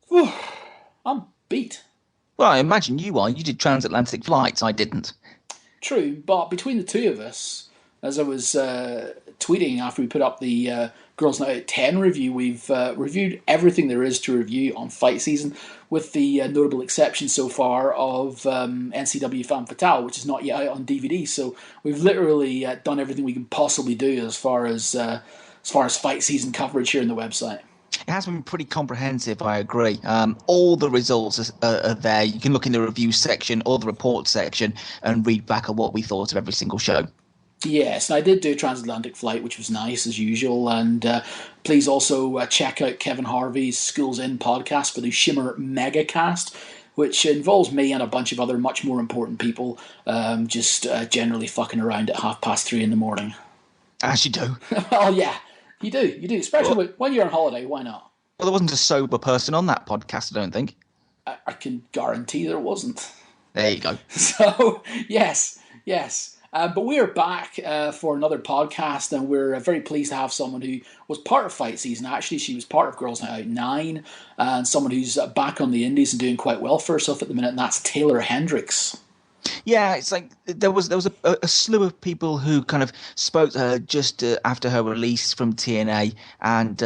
Whew, I'm beat. Well, I imagine you are. You did transatlantic flights. I didn't. True, but between the two of us, as I was tweeting after we put up the Girls Night Out 10 review, we've reviewed everything there is to review on fight season, with the notable exception so far of NCW Femme Fatale, which is not yet out on DVD. So we've literally done everything we can possibly do as far as fight season coverage here in the website. It has been pretty comprehensive, I agree. All the results are there. You can look in the review section or the report section and read back on what we thought of every single show. Yes, and I did do a transatlantic flight, which was nice as usual. And please also check out Kevin Harvey's Schools In podcast for the Shimmer Megacast, which involves me and a bunch of other much more important people just generally fucking around at 3:30 in the morning. As you do. Well, yeah, you do, especially when you're on holiday. Why not? Well, there wasn't a sober person on that podcast, I don't think. I can guarantee there wasn't. There you go. So, yes. But we are back for another podcast, and we're very pleased to have someone who was part of fight season. Actually, she was part of Girls Night Out 9, and someone who's back on the indies and doing quite well for herself at the minute, and that's Taeler Hendrix. Yeah, it's like there was a slew of people who kind of spoke to her just after her release from TNA, and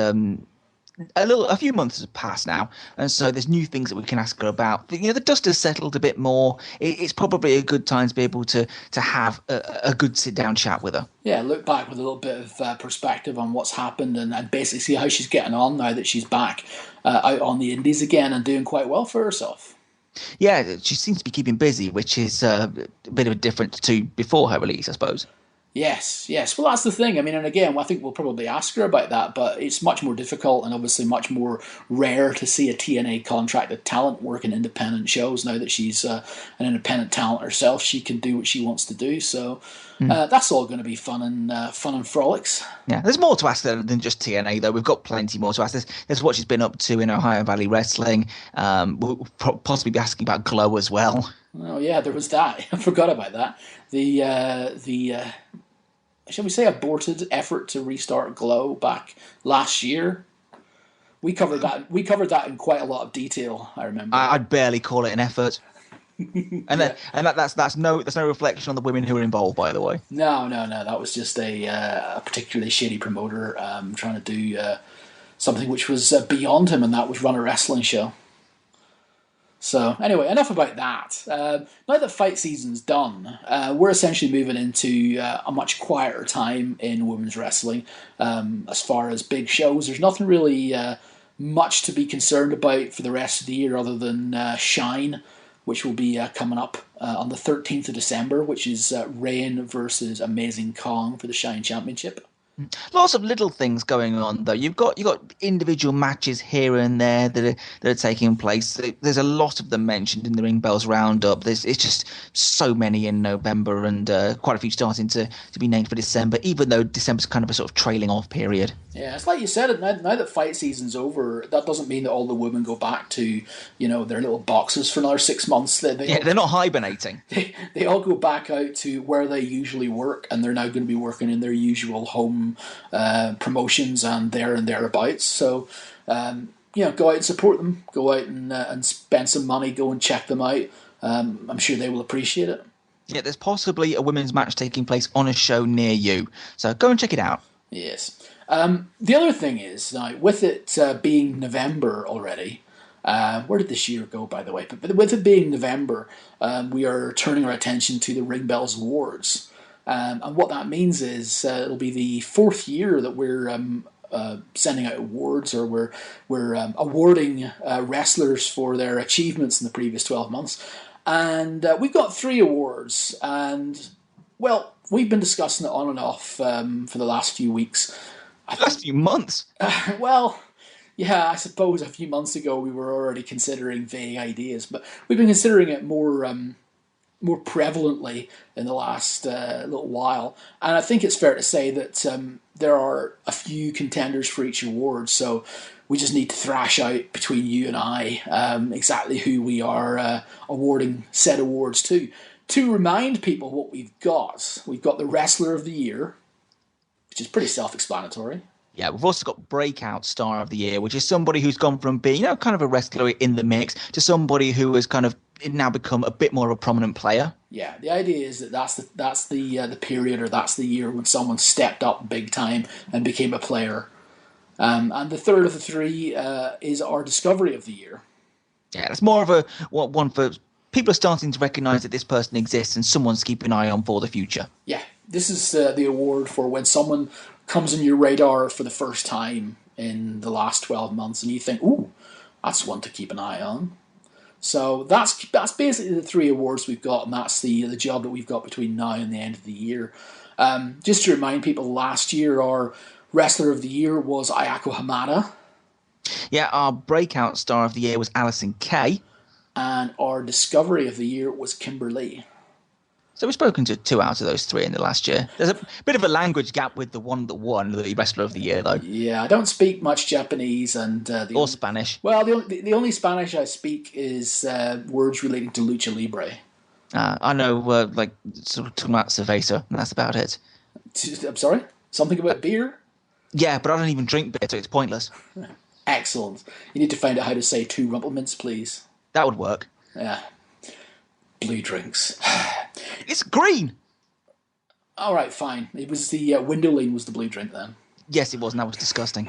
a few months have passed now, and so there's new things that we can ask her about. The dust has settled a bit more. It's probably a good time to be able to have a good sit down chat with her. Yeah, look back with a little bit of perspective on what's happened, and basically see how she's getting on now that she's back out on the indies again and doing quite well for herself. Yeah, she seems to be keeping busy, which is a bit of a difference to before her release, I suppose. Yes. Well, that's the thing. I mean, and again, I think we'll probably ask her about that, but it's much more difficult and obviously much more rare to see a TNA contracted talent work in independent shows. Now that she's an independent talent herself, she can do what she wants to do. So that's all going to be fun and frolics. Yeah, there's more to ask than just TNA, though. We've got plenty more to ask. There's what she's been up to in Ohio Valley Wrestling. We'll possibly be asking about Glow as well. Oh yeah, there was that. I forgot about that. The shall we say aborted effort to restart Glow back last year. We covered that. We covered that in quite a lot of detail. I remember. I'd barely call it an effort. That's no reflection on the women who were involved, by the way. No. That was just a particularly shady promoter trying to do something which was beyond him, and that was run a wrestling show. So anyway, enough about that. Now that fight season's done, we're essentially moving into a much quieter time in women's wrestling. As far as big shows, there's nothing really much to be concerned about for the rest of the year other than Shine, which will be coming up on the 13th of December, which is Rain versus Amazing Kong for the Shine Championship. Lots of little things going on, though. You've got individual matches here and there that are taking place. There's a lot of them mentioned in the Ring Bells Roundup. It's just so many in November, and quite a few starting to be named for December, even though December's kind of a sort of trailing off period. Yeah, it's like you said. Now that fight season's over, that doesn't mean that all the women go back to their little boxes for another 6 months. They're not hibernating. They all go back out to where they usually work, and they're now going to be working in their usual home promotions and thereabouts. So, go out and support them. Go out and spend some money. Go and check them out. I'm sure they will appreciate it. Yeah, there's possibly a women's match taking place on a show near you. So go and check it out. Yes. The other thing is, now, with it being November already, where did this year go, by the way? But with it being November, we are turning our attention to the Ring Bells Awards. And what that means is it'll be the fourth year that we're sending out awards, or we're awarding wrestlers for their achievements in the previous 12 months. And we've got 3 awards. And, well, we've been discussing it on and off for the last few weeks. Last few months? Well, yeah, I suppose a few months ago we were already considering vague ideas, but we've been considering it more prevalently in the last little while. And I think it's fair to say that there are a few contenders for each award, so we just need to thrash out between you and I exactly who we are awarding said awards to. To remind people what we've got the Wrestler of the Year, which is pretty self-explanatory. Yeah, we've also got Breakout Star of the Year, which is somebody who's gone from being, kind of a wrestler in the mix to somebody who has kind of now become a bit more of a prominent player. Yeah, the idea is that that's the period, or that's the year when someone stepped up big time and became a player. And the third of the three is our Discovery of the Year. Yeah, it's more of a one for people are starting to recognise that this person exists and someone's keeping an eye on for the future. Yeah, this is the award for when someone comes on your radar for the first time in the last 12 months and you think, ooh, that's one to keep an eye on. So that's basically the three awards we've got, and that's the job that we've got between now and the end of the year. Just to remind people, last year our Wrestler of the Year was Ayako Hamada. Yeah, our Breakout Star of the Year was Alison Kay. And our Discovery of the Year was Kimberly. So we've spoken to 2 out of those 3 in the last year. There's a bit of a language gap with the one that won the Wrestler of the Year, though. Yeah, I don't speak much Japanese and Spanish. Well, the only Spanish I speak is words relating to lucha libre. I know, sort of talking about cerveza, and that's about it. I'm sorry? Something about beer? Yeah, but I don't even drink beer, so it's pointless. Excellent. You need to find out how to say 2 rumplements, please. That would work. Yeah. Blue drinks. It's green! All right, fine. It was the Windowline was the blue drink then. Yes, it was, and that was disgusting.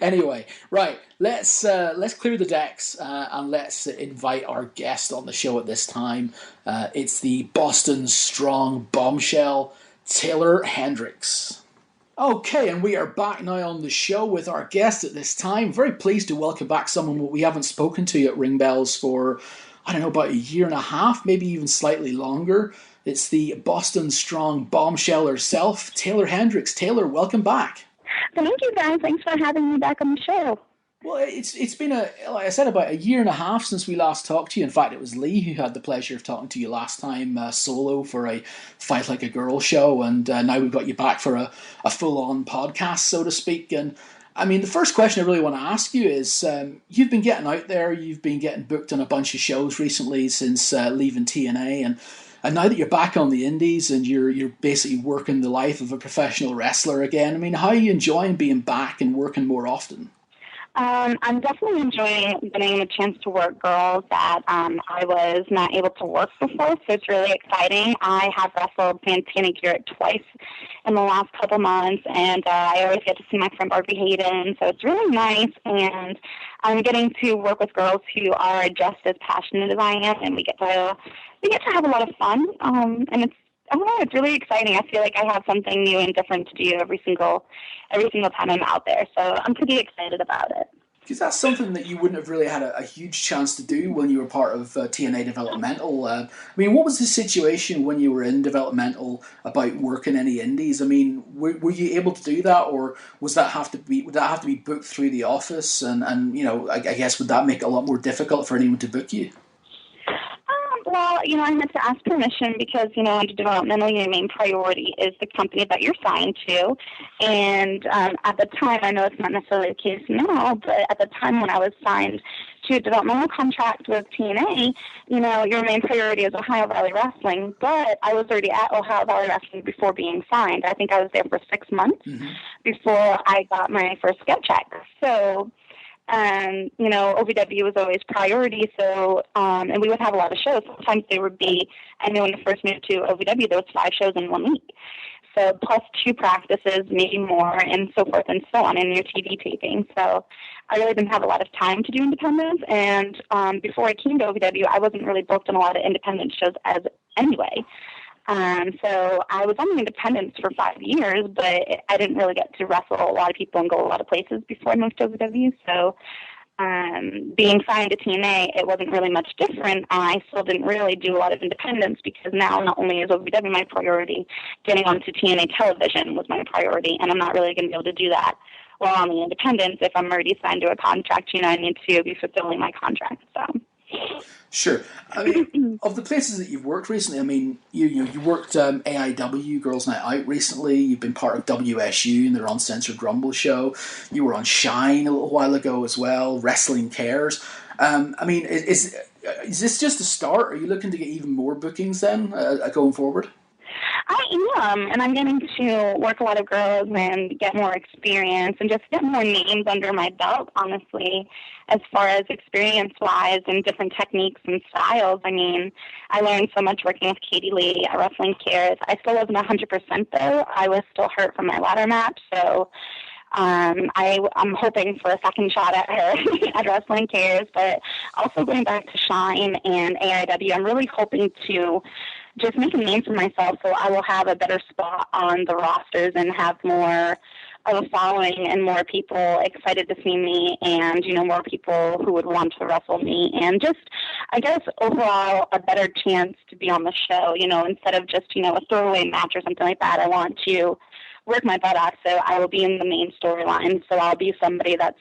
Anyway, right. Let's clear the decks and let's invite our guest on the show at this time. It's the Boston Strong bombshell, Taeler Hendrix. Okay, and we are back now on the show with our guest at this time. Very pleased to welcome back someone we haven't spoken to at Ring Bells for, I don't know, about a year and a half, maybe even slightly longer. It's the Boston Strong bombshell herself, Taeler Hendrix. Taeler, welcome back. Thank you, guys. Thanks for having me back on the show. Well, it's been, like I said, about a year and a half since we last talked to you. In fact, it was Lee who had the pleasure of talking to you last time solo for a Fight Like a Girl show, and now we've got you back for a full-on podcast, so to speak. And I mean, the first question I really want to ask you is, you've been getting out there, you've been getting booked on a bunch of shows recently since leaving TNA, and now that you're back on the indies and you're basically working the life of a professional wrestler again, I mean, how are you enjoying being back and working more often? I'm definitely enjoying getting the chance to work girls that I was not able to work before, so it's really exciting. I have wrestled Santana Garrett twice in the last couple months, and I always get to see my friend Barbie Hayden, so it's really nice, and I'm getting to work with girls who are just as passionate as I am, and we get to have a lot of fun, and I don't know, it's really exciting. I feel like I have something new and different to do every single time I'm out there. So I'm pretty excited about it. Because that's something that you wouldn't have really had a huge chance to do when you were part of TNA Developmental. I mean, what was the situation when you were in Developmental about working any indies? I mean, were you able to do that, or would that have to be booked through the office? And you know, I guess would that make it a lot more difficult for anyone to book you? Well, I had to ask permission because, under developmental, your main priority is the company that you're signed to. And at the time, I know it's not necessarily the case now, but at the time when I was signed to a developmental contract with TNA, your main priority is Ohio Valley Wrestling. But I was already at Ohio Valley Wrestling before being signed. I think I was there for 6 months before I got my first Gutcheck. So... OVW was always priority, so, and we would have a lot of shows. Sometimes there would be, I know when I first moved to OVW, there was 5 shows in 1 week. So plus 2 practices, maybe more, and so forth and so on in your TV taping. So I really didn't have a lot of time to do independence, and before I came to OVW, I wasn't really booked on a lot of independent shows as anyway. So I was on the independents for 5 years, but I didn't really get to wrestle a lot of people and go a lot of places before I moved to OVW. So being signed to TNA, it wasn't really much different. I still didn't really do a lot of independents because now not only is OVW my priority, getting onto TNA television was my priority, and I'm not really going to be able to do that while on the independents if I'm already signed to a contract. I need to be fulfilling my contract. So. Sure. I mean, of the places that you've worked recently, I mean, you worked AIW, Girls Night Out recently. You've been part of WSU in their Uncensored Rumble show. You were on Shine a little while ago as well. Wrestling Cares. I mean, is this just a start? Are you looking to get even more bookings then going forward? I am, and I'm getting to work a lot of girls and get more experience and just get more names under my belt, honestly, as far as experience-wise and different techniques and styles. I mean, I learned so much working with Katie Lee at Wrestling Cares. I still wasn't 100% though. I was still hurt from my ladder match, so I'm hoping for a second shot at her at Wrestling Cares, but also going back to Shine and AIW, I'm really hoping to just make a name for myself so I will have a better spot on the rosters and have more of a following and more people excited to see me and, you know, more people who would want to wrestle me and just, I guess, overall a better chance to be on the show, you know, instead of just, you know, a throwaway match or something like that. I want to work my butt off so I will be in the main storyline. So I'll be somebody that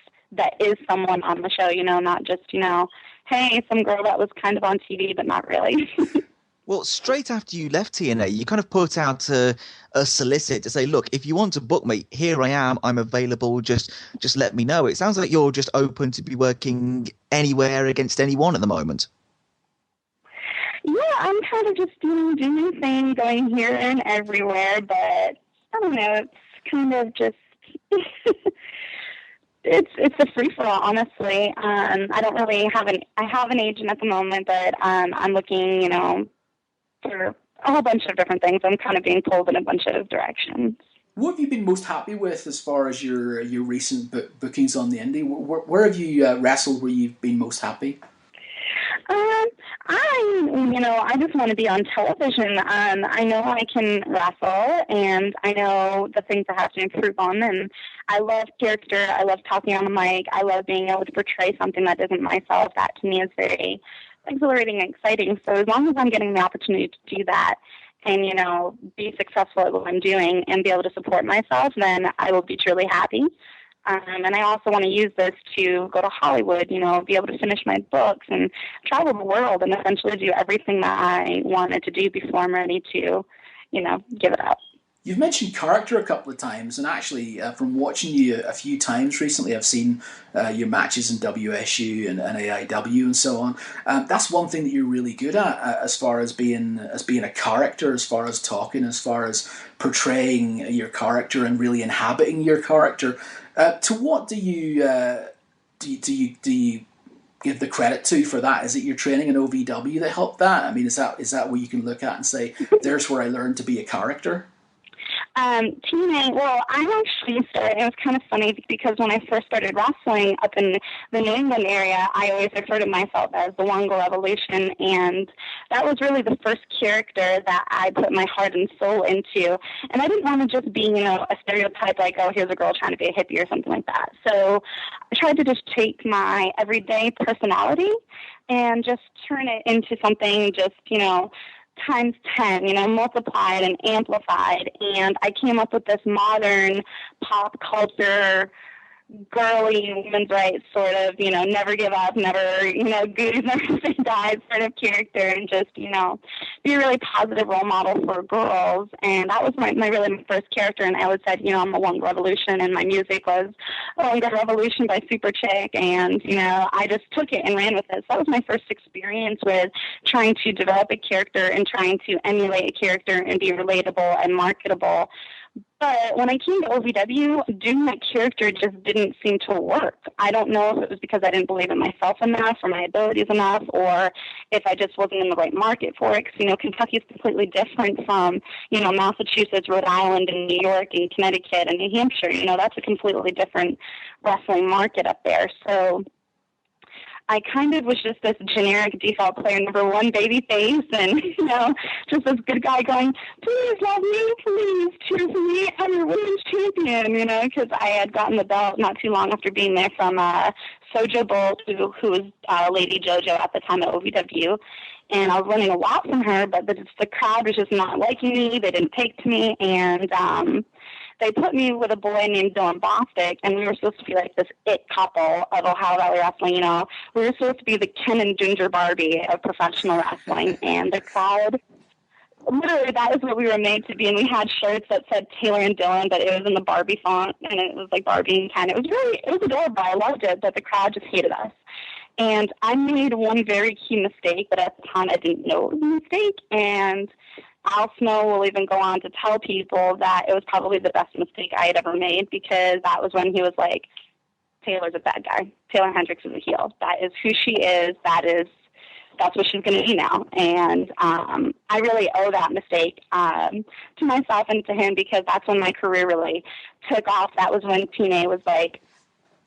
is someone on the show, you know, not just, you know, hey, some girl that was kind of on TV, but not really. Well, straight after you left TNA, you kind of put out a solicit to say, look, if you want to book me, here I am, I'm available, just let me know. It sounds like you're just open to be working anywhere against anyone at the moment. Yeah, I'm kind of just, you know, doing my thing, going here and everywhere, but I don't know, it's kind of just... It's a free-for-all, honestly. I don't really have I have an agent at the moment, but I'm looking, you know, for a whole bunch of different things. I'm kind of being pulled in a bunch of directions. What have you been most happy with as far as your recent bookings on the indie? Where have you wrestled where you've been most happy? I just want to be on television. I know I can wrestle, and I know the things I have to improve on, and I love character. I love talking on the mic. I love being able to portray something that isn't myself. That, to me, is very exhilarating and exciting. So as long as I'm getting the opportunity to do that and, you know, be successful at what I'm doing and be able to support myself, then I will be truly happy. And I also want to use this to go to Hollywood, you know, be able to finish my books and travel the world and essentially do everything that I wanted to do before I'm ready to, you know, give it up. You've mentioned character a couple of times, and actually from watching you a few times recently, I've seen your matches in WSU and AIW and so on. That's one thing that you're really good at as far as being a character, as far as talking, as far as portraying your character and really inhabiting your character. To what do you give the credit to for that? Is it your training in OVW that helped that? I mean, is that what you can look at and say, there's where I learned to be a character? TNA, well, I actually started, it was kind of funny because when I first started wrestling up in the New England area, I always referred to myself as the One Girl Revolution, and that was really the first character that I put my heart and soul into. And I didn't want to just be, you know, a stereotype like, oh, here's a girl trying to be a hippie or something like that. So I tried to just take my everyday personality and just turn it into something just, you know, times 10, you know, multiplied and amplified. And I came up with this modern pop culture, girly, women's rights sort of, you know, never give up, never, you know, goose, never say die sort of character, and just, you know, be a really positive role model for girls. And that was my first character. And I always said, you know, I'm a One Girl Revolution, and my music was One Girl Revolution by Super Chick. And, you know, I just took it and ran with it. So that was my first experience with trying to develop a character and trying to emulate a character and be relatable and marketable. But when I came to OVW, doing that character just didn't seem to work. I don't know if it was because I didn't believe in myself enough or my abilities enough, or if I just wasn't in the right market for it. Because, you know, Kentucky is completely different from, you know, Massachusetts, Rhode Island, and New York, and Connecticut, and New Hampshire. You know, that's a completely different wrestling market up there. So I kind of was just this generic default player, number one baby face, and, you know, just this good guy going, please love me, please cheer for me, I'm your women's champion, you know, because I had gotten the belt not too long after being there from Sojo Bolt, who was Lady JoJo at the time at OVW, and I was learning a lot from her, but the crowd was just not liking me, they didn't take to me, and they put me with a boy named Dylan Bostic, and we were supposed to be like this it couple of Ohio Valley wrestling, you know. We were supposed to be the Ken and Ginger Barbie of professional wrestling, and the crowd, literally, that is what we were made to be. And we had shirts that said Taeler and Dylan, but it was in the Barbie font, and it was like Barbie and Ken. It was adorable. I loved it, but the crowd just hated us. And I made one very key mistake, but at the time I didn't know it was a mistake, and Al Snow will even go on to tell people that it was probably the best mistake I had ever made, because that was when he was like, Taylor's a bad guy. Taeler Hendrix is a heel. That is who she is. That's what she's going to be now. And I really owe that mistake to myself and to him, because that's when my career really took off. That was when TNA was like,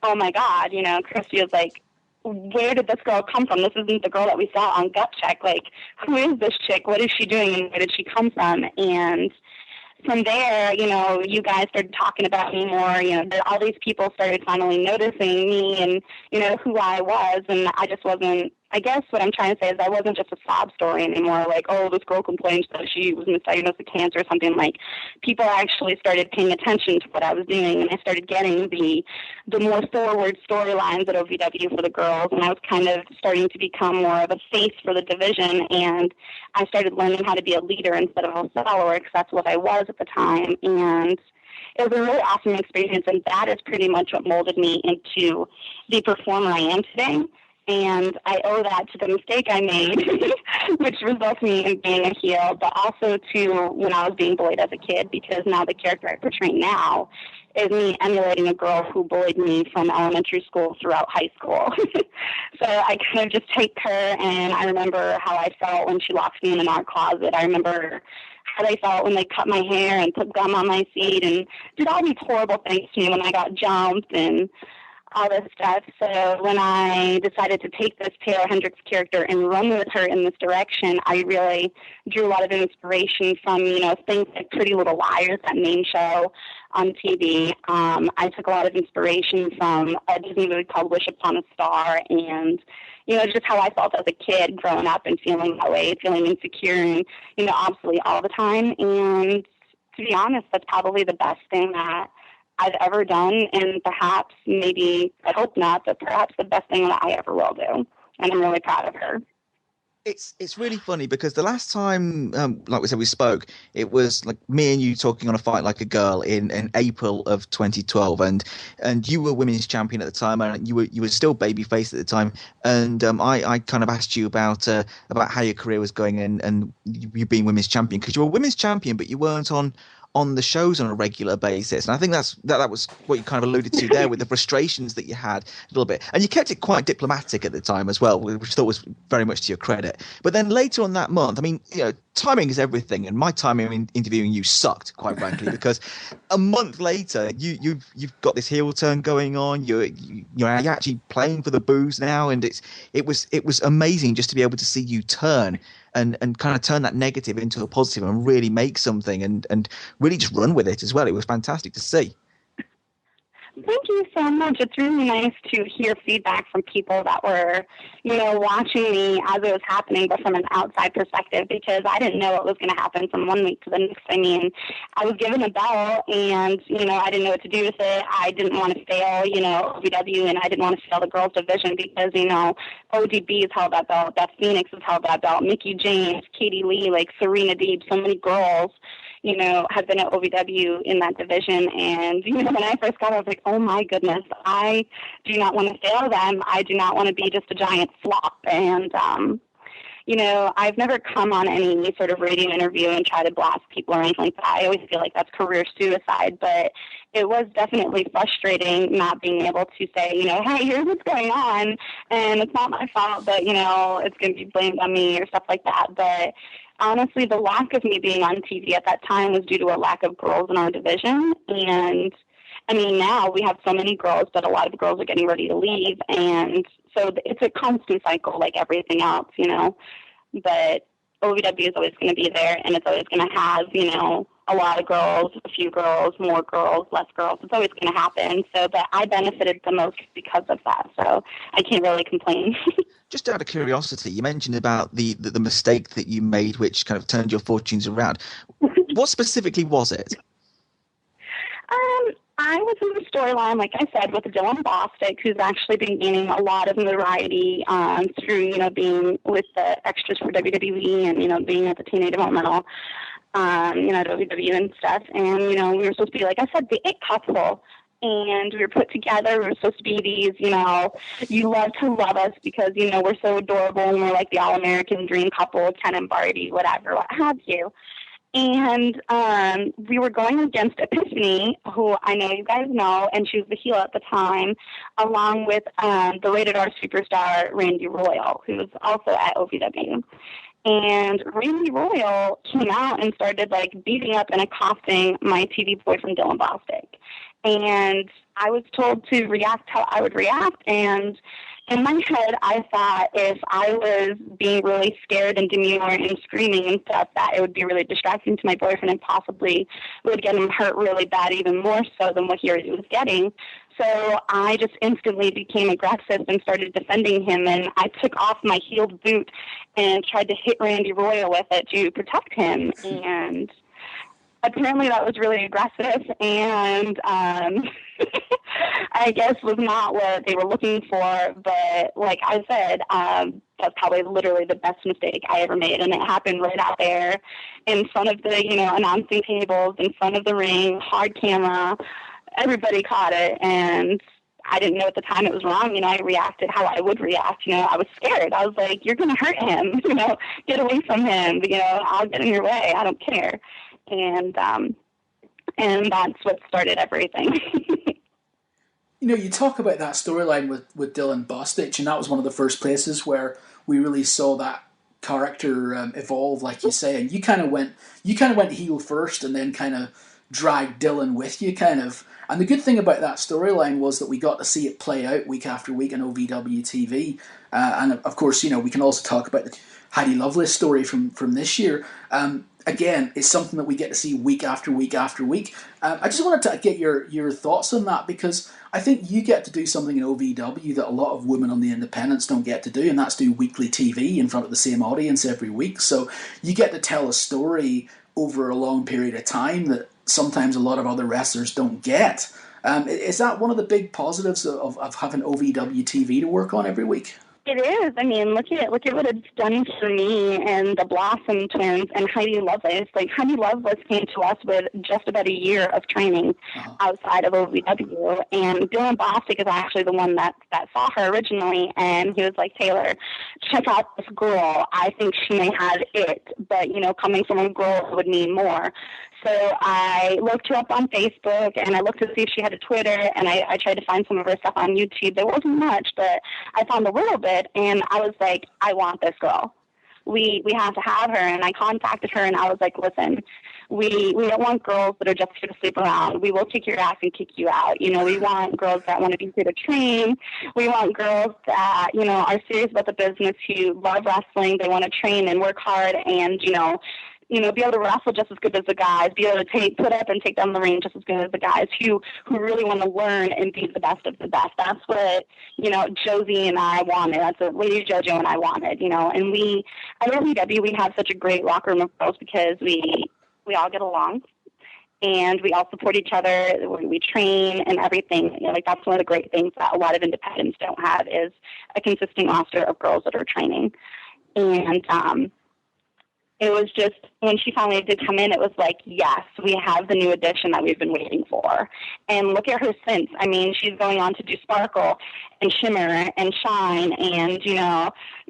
oh my God, you know, Christy was like, where did this girl come from? This isn't the girl that we saw on Gutcheck. Like, who is this chick? What is she doing? And where did she come from? And from there, you know, you guys started talking about me more. You know, all these people started finally noticing me and, you know, who I was. And I just wasn't, I guess what I'm trying to say is I wasn't just a sob story anymore. Like, oh, this girl complains that she was misdiagnosed with cancer or something. Like, people actually started paying attention to what I was doing, and I started getting the more forward storylines at OVW for the girls, and I was kind of starting to become more of a face for the division, and I started learning how to be a leader instead of a follower, because that's what I was at the time. And it was a really awesome experience, and that is pretty much what molded me into the performer I am today. And I owe that to the mistake I made, which resulted me in being a heel, but also to when I was being bullied as a kid, because now the character I portray now is me emulating a girl who bullied me from elementary school throughout high school. So I kind of just take her, and I remember how I felt when she locked me in an art closet. I remember how they felt when they cut my hair and put gum on my feet and did all these horrible things to me when I got jumped and all this stuff. So when I decided to take this Taeler Hendrix character and run with her in this direction, I really drew a lot of inspiration from, you know, things like Pretty Little Liars, that main show on TV. I took a lot of inspiration from a Disney movie called Wish Upon a Star, and, you know, just how I felt as a kid growing up and feeling that way, feeling insecure and, you know, obsolete all the time. And to be honest, that's probably the best thing that I've ever done, and perhaps, maybe, I hope not, but perhaps the best thing that I ever will do. And I'm really proud of her. It's really funny because the last time, like we said, we spoke, it was like me and you talking on a Fight Like a Girl in April of 2012, and you were women's champion at the time, and you were still babyface at the time, and I kind of asked you about how your career was going and you being women's champion, because you were women's champion, but you weren't on the shows on a regular basis. And I think that was what you kind of alluded to there with the frustrations that you had a little bit. And you kept it quite diplomatic at the time as well, which I thought was very much to your credit. But then later on that month, I mean, you know, timing is everything. And my timing in interviewing you sucked, quite frankly, because a month later, you've got this heel turn going on. You're actually playing for the booze now. And it was amazing just to be able to see you turn and kind of turn that negative into a positive and really make something and really just run with it as well. It was fantastic to see. Thank you so much. It's really nice to hear feedback from people that were, you know, watching me as it was happening, but from an outside perspective, because I didn't know what was going to happen from one week to the next. I mean, I was given a belt and, you know, I didn't know what to do with it. I didn't want to fail, you know, OVW, and I didn't want to fail the girls division because, you know, ODB has held that belt, Beth Phoenix has held that belt, Mickey James, Katie Lee, like Serena Deeb, so many girls, you know, have been at OVW in that division. And, you know, when I first got it, I was like, oh my goodness, I do not want to fail them. I do not want to be just a giant flop. And, you know, I've never come on any sort of radio interview and try to blast people or anything like that. I always feel like that's career suicide, but it was definitely frustrating not being able to say, you know, hey, here's what's going on, and it's not my fault, but, you know, it's going to be blamed on me or stuff like that. But honestly, the lack of me being on TV at that time was due to a lack of girls in our division. And I mean, now we have so many girls, but a lot of girls are getting ready to leave. And so it's a constant cycle like everything else, you know. But OVW is always going to be there, and it's always going to have, you know, a lot of girls, a few girls, more girls, less girls. It's always going to happen. So, but I benefited the most because of that. So I can't really complain. Just out of curiosity, you mentioned about the mistake that you made, which kind of turned your fortunes around. What specifically was it? I was in the storyline, like I said, with Dylan Bostic, who's actually been gaining a lot of notoriety through, you know, being with the extras for WWE and, you know, being at the TNA developmental, you know, WW and stuff. And, you know, we were supposed to be, like I said, the it couple. And we were put together. We were supposed to be these, you know, you love to love us because, you know, we're so adorable and we're like the all-American dream couple, Ken and Barty, whatever, what have you. And we were going against Epiphany, who I know you guys know, and she was the heel at the time, along with the rated R superstar Randy Royal, who was also at OVW. And Randy Royal came out and started like beating up and accosting my TV boyfriend Dylan Bostic. And I was told to react how I would react, and in my head, I thought if I was being really scared and demure and screaming and stuff, that it would be really distracting to my boyfriend and possibly would get him hurt really bad, even more so than what he already was getting. So I just instantly became aggressive and started defending him, and I took off my heeled boot and tried to hit Randy Royal with it to protect him. And apparently that was really aggressive, and I guess was not what they were looking for. But like I said, that's probably literally the best mistake I ever made, and it happened right out there in front of the, announcing tables, in front of the ring, hard camera. Everybody caught it, and I didn't know at the time it was wrong. I reacted how I would react. I was scared. I was like, "You're going to hurt him. Get away from him. I'll get in your way. I don't care." And that's what started everything. You talk about that storyline with Dylan Bostic, and that was one of the first places where we really saw that character evolve, like you say. And you kind of went heel first, and then kind of dragged Dylan with you, kind of. And the good thing about that storyline was that we got to see it play out week after week on OVW TV. And of course, we can also talk about the Heidi Lovelace story from this year. Again, it's something that we get to see week after week after week. I just wanted to get your thoughts on that, because I think you get to do something in OVW that a lot of women on the independents don't get to do, and that's do weekly TV in front of the same audience every week. So you get to tell a story over a long period of time that sometimes a lot of other wrestlers don't get. Is that one of the big positives of having OVW TV to work on every week? It is. I mean, look at what it's done for me and the Blossom twins and Heidi Lovelace. Like, Heidi Lovelace came to us with just about a year of training outside of OVW, and Dylan Bostic is actually the one that saw her originally, and he was like, "Taylor, check out this girl. I think she may have it, but, coming from a girl would mean more." So I looked her up on Facebook, and I looked to see if she had a Twitter, and I tried to find some of her stuff on YouTube. There wasn't much, but I found a little bit, and I was like, I want this girl. We have to have her. And I contacted her, and I was like, listen, we don't want girls that are just here to sleep around. We will kick your ass and kick you out. We want girls that want to be here to train. We want girls that, are serious about the business, who love wrestling. They want to train and work hard and, be able to wrestle just as good as the guys, be able to put up and take down the ring just as good as the guys, who really want to learn and be the best of the best. That's what, Josie and I wanted. That's what Lady JoJo and I wanted, and we, at OVW, we have such a great locker room of girls because we all get along and we all support each other. We train and everything. That's one of the great things that a lot of independents don't have, is a consistent roster of girls that are training. And, it was just, when she finally did come in, it was like, yes, we have the new addition that we've been waiting for. And look at her since. I mean, she's going on to do Sparkle and Shimmer and Shine and,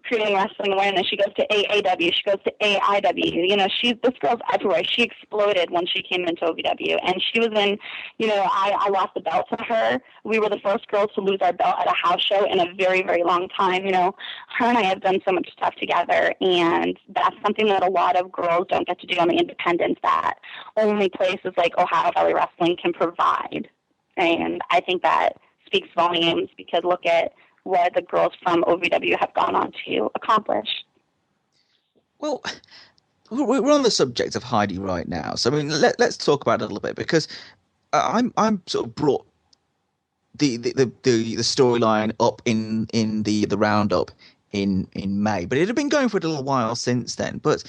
creating wrestling awareness. She goes to AAW. She goes to AIW. This girl's everywhere. She exploded when she came into OVW. And she was in, I lost the belt to her. We were the first girls to lose our belt at a house show in a very, very long time. Her and I have done so much stuff together. And that's something that a lot of girls don't get to do on the independents, that only places like Ohio Valley Wrestling can provide. And I think that speaks volumes, because look at what the girls from OVW have gone on to accomplish. Well, we're on the subject of Heidi right now, so I mean, let's talk about it a little bit, because I'm sort of brought the storyline up in the roundup in May, but it had been going for a little while since then. But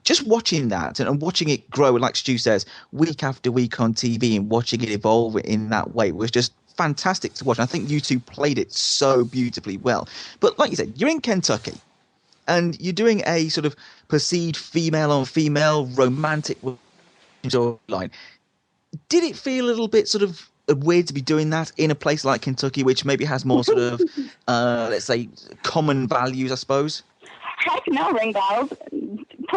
just watching that and watching it grow, like Stu says, week after week on TV, and watching it evolve in that way was just fantastic to watch. And I think you two played it so beautifully well. But like you said, you're in Kentucky and you're doing a sort of perceived female on female romantic storyline. Did it feel a little bit sort of weird to be doing that in a place like Kentucky, which maybe has more sort of, let's say, common values, I suppose? Heck no, ring bells.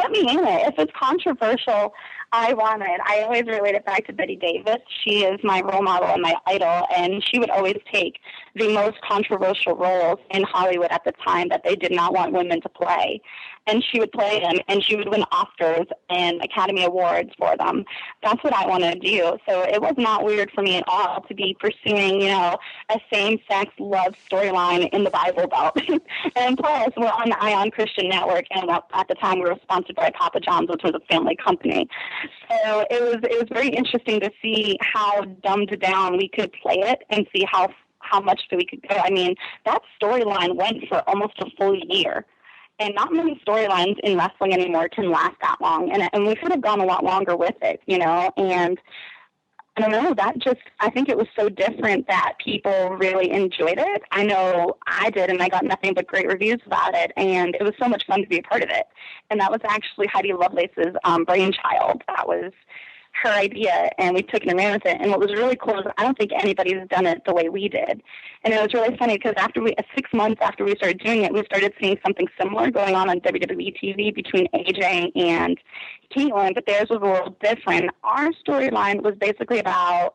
put me in it. If it's controversial, I want it. I always relate it back to Betty Davis. She is my role model and my idol, and she would always take the most controversial roles in Hollywood at the time that they did not want women to play. And she would play them, and she would win Oscars and Academy Awards for them. That's what I want to do. So it was not weird for me at all to be pursuing, a same-sex love storyline in the Bible Belt. And plus, we're on the Ion Christian Network, and at the time we were sponsored by Papa John's, which was a family company. So it was very interesting to see how dumbed down we could play it and see how much we could go. I mean, that storyline went for almost a full year. And not many storylines in wrestling anymore can last that long. And we could have gone a lot longer with it, and I don't know, I think it was so different that people really enjoyed it. I know I did, and I got nothing but great reviews about it, and it was so much fun to be a part of it. And that was actually Heidi Lovelace's brainchild. That was her idea, and we took it and ran with it. And what was really cool is I don't think anybody's done it the way we did. And it was really funny because 6 months after we started doing it, we started seeing something similar going on WWE TV between AJ and Caitlyn, but theirs was a little different. Our storyline was basically about,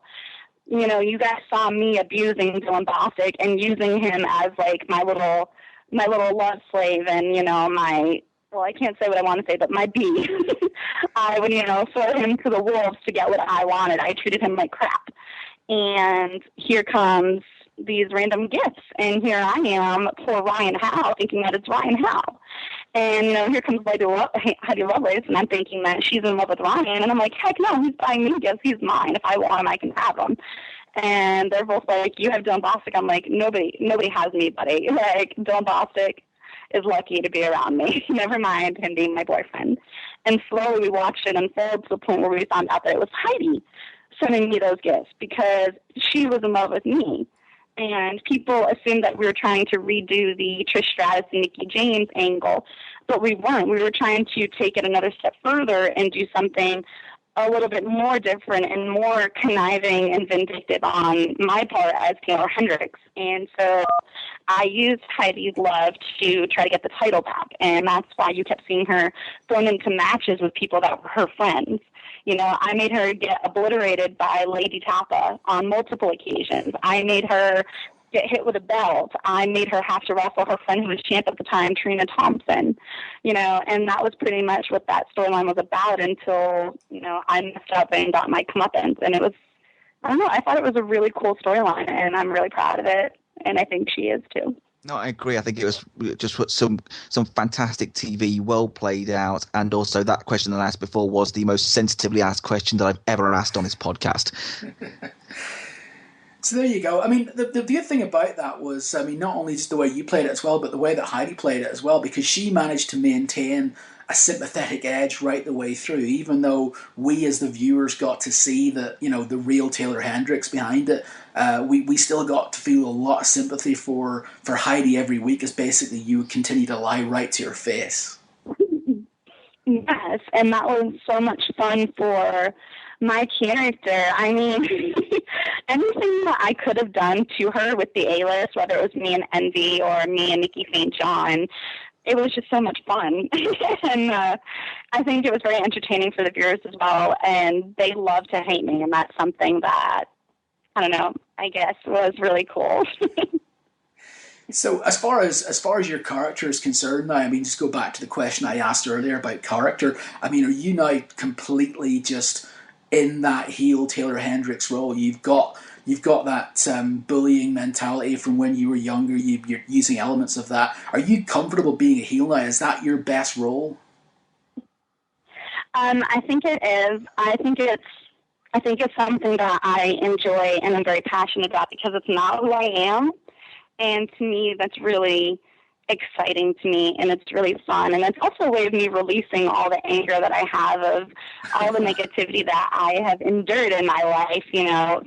you guys saw me abusing Dylan Bostic and using him as like my little love slave and, I can't say what I want to say, but my bee. I would, throw him to the wolves to get what I wanted. I treated him like crap. And here comes these random gifts. And here I am, poor Ryan Howe, thinking that it's Ryan Howe. And, here comes Heidi Lovelace, and I'm thinking that she's in love with Ryan. And I'm like, heck no, he's buying me gifts. He's mine. If I want him, I can have him. And they're both like, you have Dylan Bostic. I'm like, nobody has me, buddy. Like, Dylan Bostic is lucky to be around me. Never mind him being my boyfriend. And slowly we watched it unfold to the point where we found out that it was Heidi sending me those gifts because she was in love with me. And people assumed that we were trying to redo the Trish Stratus and Mickie James angle, but we weren't. We were trying to take it another step further and do something a little bit more different and more conniving and vindictive on my part as Taeler Hendrix. And so I used Heidi's love to try to get the title back. And that's why you kept seeing her thrown into matches with people that were her friends. I made her get obliterated by Lady Tapa on multiple occasions. I made her get hit with a belt. I made her have to wrestle her friend who was champ at the time, Trina Thompson, and that was pretty much what that storyline was about until, I messed up and got my comeuppance. And it was, I don't know, I thought it was a really cool storyline, and I'm really proud of it, and I think she is too. No, I agree. I think it was just some fantastic TV, well played out, and also that question that I asked before was the most sensitively asked question that I've ever asked on this podcast. So there you go. I mean, the good thing about that was, not only just the way you played it as well, but the way that Heidi played it as well, because she managed to maintain a sympathetic edge right the way through, even though we as the viewers got to see the real Taeler Hendrix behind it. We still got to feel a lot of sympathy for Heidi every week, as basically you would continue to lie right to her face. Yes, and that was so much fun for my character. I mean, anything that I could have done to her with the A-list, whether it was me and Envy or me and Nicki Sinjon, it was just so much fun. And I think it was very entertaining for the viewers as well. And they love to hate me. And that's something that, I don't know, I guess was really cool. So as far as your character is concerned now, just go back to the question I asked earlier about character. Are you now completely just in that heel Taeler Hendrix role? You've got that bullying mentality from when you were younger. You're using elements of that. Are you comfortable being a heel now? Is that your best role? I think it is. I think it's something that I enjoy and I'm very passionate about because it's not who I am. And to me, that's really exciting to me, and it's really fun. And it's also a way of me releasing all the anger that I have of all the negativity that I have endured in my life,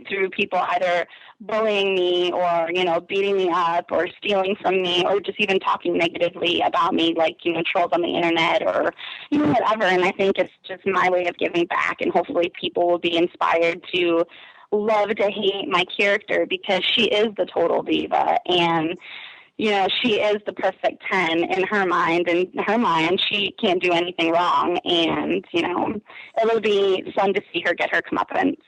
through people either bullying me or, beating me up or stealing from me or just even talking negatively about me, like, trolls on the internet or, whatever. And I think it's just my way of giving back, and hopefully people will be inspired to love to hate my character because she is the total diva. And she is the perfect 10 in her mind. In her mind, she can't do anything wrong. And, it'll be fun to see her get her comeuppance.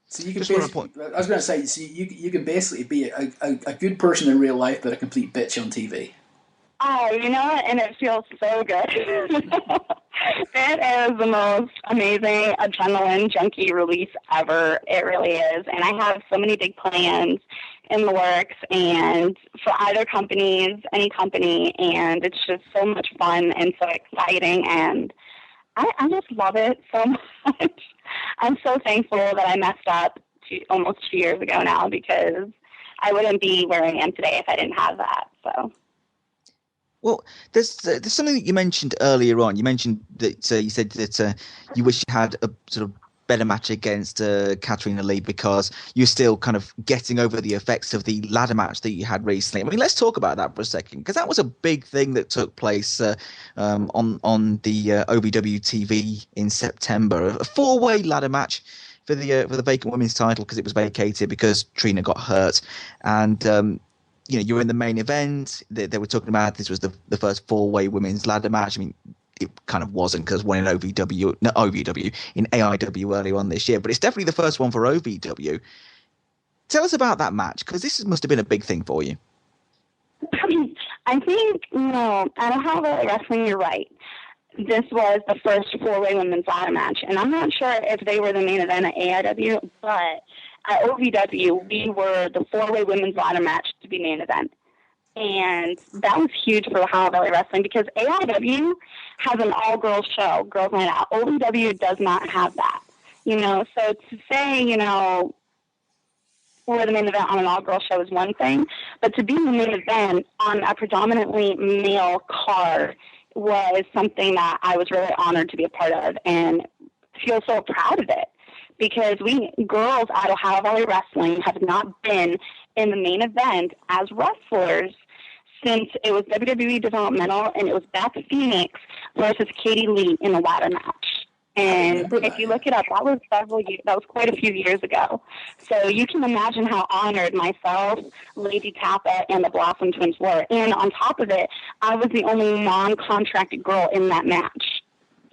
So you can I was going to say, so you can basically be a good person in real life, but a complete bitch on TV. Oh, and it feels so good. It is the most amazing adrenaline junkie release ever. It really is. And I have so many big plans in the works, and for either companies, any company, and it's just so much fun and so exciting, and I just love it so much. I'm so thankful that I messed up almost 2 years ago now, because I wouldn't be where I am today if I didn't have that. So. Well, there's something that you mentioned earlier on. You mentioned that you said that you wish you had a sort of better match against Katrina Lee, because you're still kind of getting over the effects of the ladder match that you had recently. I mean, let's talk about that for a second, because that was a big thing that took place on the OVW TV in September. A 4-way ladder match for the vacant women's title, because it was vacated because Trina got hurt. And you were in the main event. They were talking about this was the first 4-way women's ladder match. I mean, it kind of wasn't, because one in in AIW earlier on this year, but it's definitely the first one for OVW. Tell us about that match, because this must have been a big thing for you. I think, I don't have a wrestling, you're right. This was the first 4-way women's ladder match, and I'm not sure if they were the main event at AIW, but at OVW, we were the 4-way women's ladder match to be main event. And that was huge for Ohio Valley Wrestling, because AIW has an all-girls show, Girls Night Out. OVW does not have that. So to say, we're the main event on an all-girls show is one thing, but to be the main event on a predominantly male card was something that I was really honored to be a part of, and feel so proud of it, because we girls at Ohio Valley Wrestling have not been in the main event as wrestlers since it was WWE Developmental, and it was Beth Phoenix versus Katie Lee in a ladder match. And if you look it up, that was that was quite a few years ago. So you can imagine how honored myself, Lady Tappa, and the Blossom Twins were. And on top of it, I was the only non-contracted girl in that match.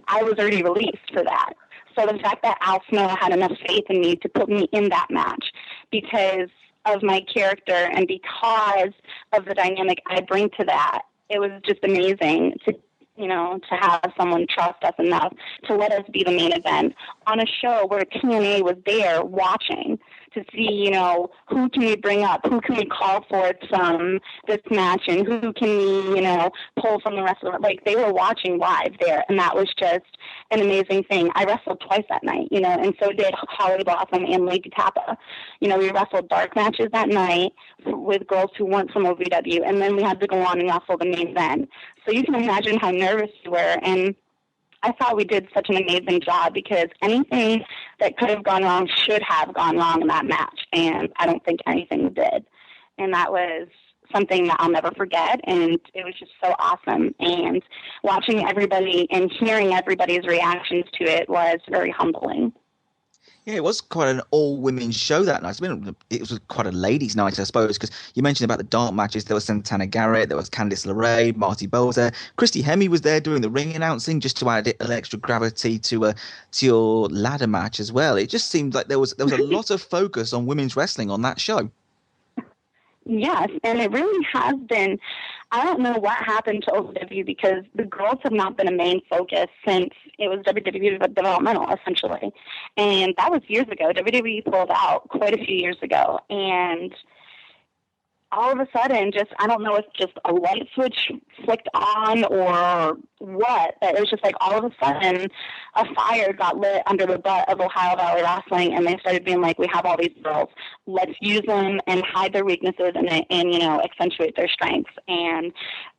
I was already released for that. So the fact that Al Snow had enough faith in me to put me in that match, because of my character and because of the dynamic I bring to that, it was just amazing to have someone trust us enough to let us be the main event on a show where TNA was there watching to see, who can we bring up, who can we call for from this match, and who can we, pull from the rest of it. Like, they were watching live there, and that was just an amazing thing. I wrestled twice that night, and so did Holly Blossom and Lady Tappa. We wrestled dark matches that night with girls who weren't from OVW, and then we had to go on and wrestle the main event. So you can imagine how nervous we were, and I thought we did such an amazing job, because anything that could have gone wrong should have gone wrong in that match, and I don't think anything did. And that was something that I'll never forget, and it was just so awesome. And watching everybody and hearing everybody's reactions to it was very humbling. Yeah, it was quite an all-women's show that night. It was quite a ladies' night, I suppose, because you mentioned about the dark matches. There was Santana Garrett, there was Candice LeRae, Marty Bowles there. Christy Hemme was there doing the ring announcing, just to add a little extra gravity to your ladder match as well. It just seemed like there was a lot of focus on women's wrestling on that show. Yes, and it really has been. I don't know what happened to OVW, because the girls have not been a main focus since it was WWE Developmental, essentially. And that was years ago. WWE pulled out quite a few years ago. And all of a sudden, I don't know if just a light switch flicked on or what, but it was just like all of a sudden a fire got lit under the butt of Ohio Valley Wrestling, and they started being like, we have all these girls, let's use them and hide their weaknesses and accentuate their strengths. And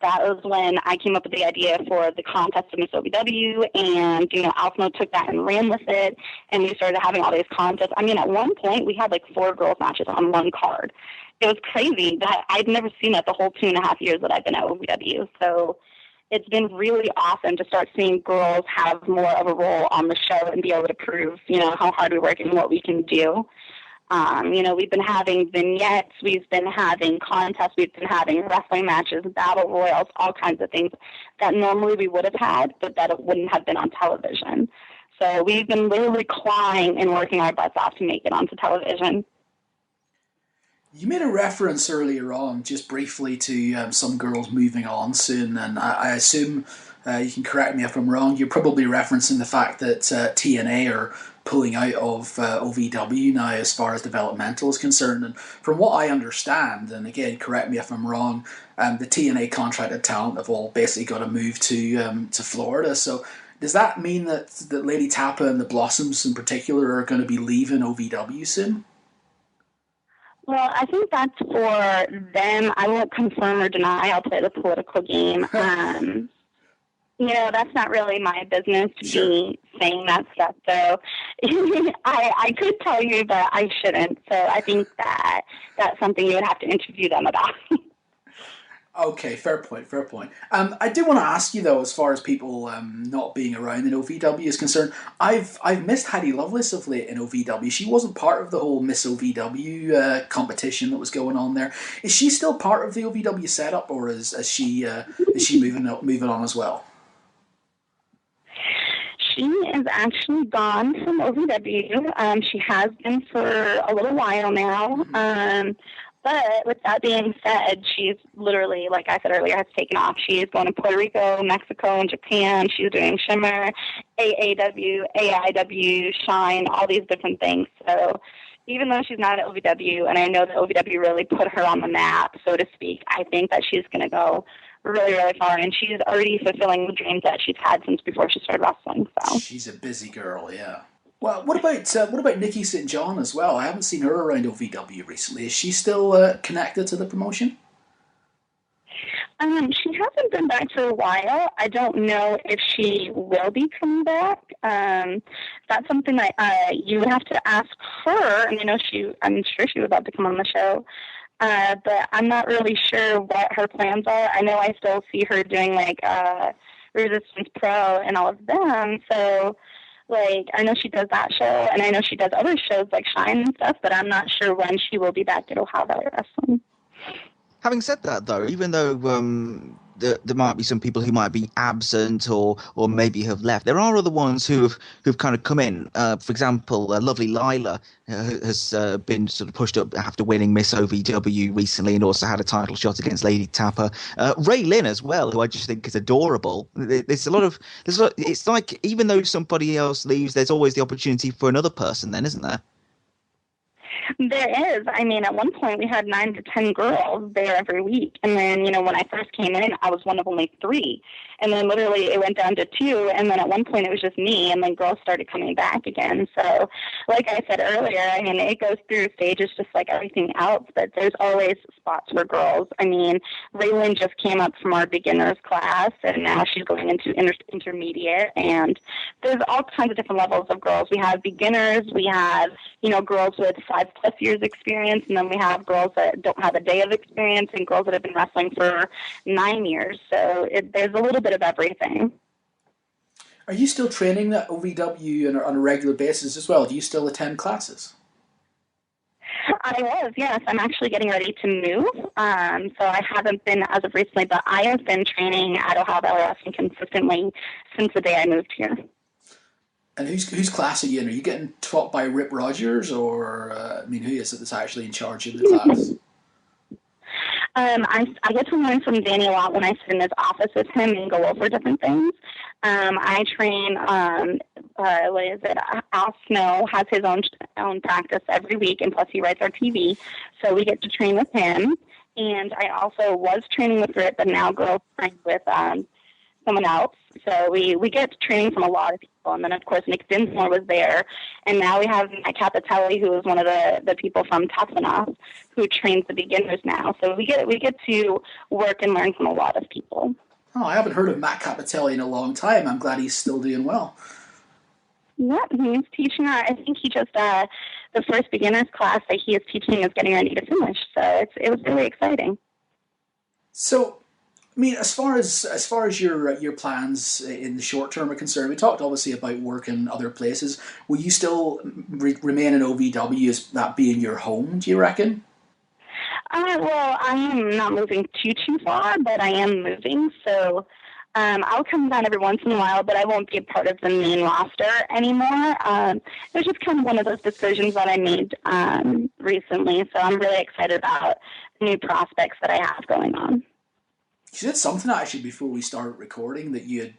that was when I came up with the idea for the contest of Miss OVW, and Alpha took that and ran with it, and we started having all these contests. I mean, at one point we had like 4 girls matches on one card. It was crazy that I'd never seen that the whole 2.5 years that I've been at OVW. So it's been really awesome to start seeing girls have more of a role on the show and be able to prove, how hard we work and what we can do. We've been having vignettes, we've been having contests, we've been having wrestling matches, battle royals, all kinds of things that normally we would have had, but that it wouldn't have been on television. So we've been literally clawing and working our butts off to make it onto television. You made a reference earlier on, just briefly, to some girls moving on soon, and I assume, you can correct me if I'm wrong, you're probably referencing the fact that TNA are pulling out of OVW now as far as developmental is concerned. And from what I understand, and again, correct me if I'm wrong, the TNA contracted talent have all basically got to move to Florida. So does that mean that Lady Tapa and the Blossoms in particular are going to be leaving OVW soon? Well, I think that's for them. I won't confirm or deny. I'll play the political game. That's not really my business to be saying that stuff. So I could tell you, but I shouldn't. So I think that's something you would have to interview them about. Okay, fair point. I do want to ask you, though, as far as people not being around in OVW is concerned, I've missed Heidi Lovelace of late in OVW. She wasn't part of the whole Miss OVW competition that was going on there. Is she still part of the OVW setup, or is she moving on as well? She is actually gone from OVW. She has been for a little while now. But with that being said, she's literally, like I said earlier, has taken off. She's going to Puerto Rico, Mexico, and Japan. She's doing Shimmer, AAW, AIW, Shine, all these different things. So even though she's not at OVW, and I know that OVW really put her on the map, so to speak, I think that she's going to go really, really far. And she's already fulfilling the dreams that she's had since before she started wrestling. So she's a busy girl, yeah. Well, what about Nicki Sinjon as well? I haven't seen her around OVW recently. Is she still connected to the promotion? She hasn't been back for a while. I don't know if she will be coming back. That's something that you would have to ask her. And I'm sure she would love to come on the show. But I'm not really sure what her plans are. I know I still see her doing Resistance Pro and all of them. So I know she does that show, and I know she does other shows like Shine and stuff, but I'm not sure when she will be back at Ohio Valley Wrestling. Having said that, though, even though there might be some people who might be absent or maybe have left, there are other ones who've kind of come in. For example, lovely Lila has been sort of pushed up after winning Miss OVW recently, and also had a title shot against Lady Tapa. Ray Lynn as well, who I just think is adorable. It's like even though somebody else leaves, there's always the opportunity for another person. Then, isn't there? There is. I mean, at one point we had 9 to 10 girls there every week. And then, when I first came in, I was one of only 3. And then literally it went down to 2. And then at one point it was just me. And then girls started coming back again. So like I said earlier, I mean, it goes through stages just like everything else. But there's always spots for girls. I mean, Raylan just came up from our beginners class. And now she's going into intermediate. And there's all kinds of different levels of girls. We have beginners. We have, girls with 5+ years experience, and then we have girls that don't have a day of experience, and girls that have been wrestling for 9 years. So there's a little bit of everything. Are you still training at OVW on a regular basis as well? Do you still attend classes? I was, yes. I'm actually getting ready to move. So I haven't been as of recently, but I have been training at Ohio Valley Wrestling consistently since the day I moved here. And whose class are you in? Are you getting taught by Rip Rogers, or who is it that's actually in charge of the class? I get to learn from Danny a lot when I sit in his office with him and go over different things. I train, Al Snow has his own practice every week, and plus he writes our TV, so we get to train with him. And I also was training with Rip, but now girls train with someone else. So we get training from a lot of people. And then, of course, Nick Dinsmore was there. And now we have Mike Capitelli, who is one of the people from Tough Enough, who trains the beginners now. So we get to work and learn from a lot of people. Oh, I haven't heard of Matt Capitelli in a long time. I'm glad he's still doing well. Yeah, he's teaching. I think he just, the first beginners class that he is teaching is getting ready to finish. So it was really exciting. So I mean, as far as your plans in the short term are concerned, we talked obviously about work in other places. Will you still remain in OVW as that being your home? Do you reckon? Well, I am not moving too far, but I am moving. So I'll come down every once in a while, but I won't be a part of the main roster anymore. It was just kind of one of those decisions that I made recently. So I'm really excited about new prospects that I have going on. You said something actually before we started recording that you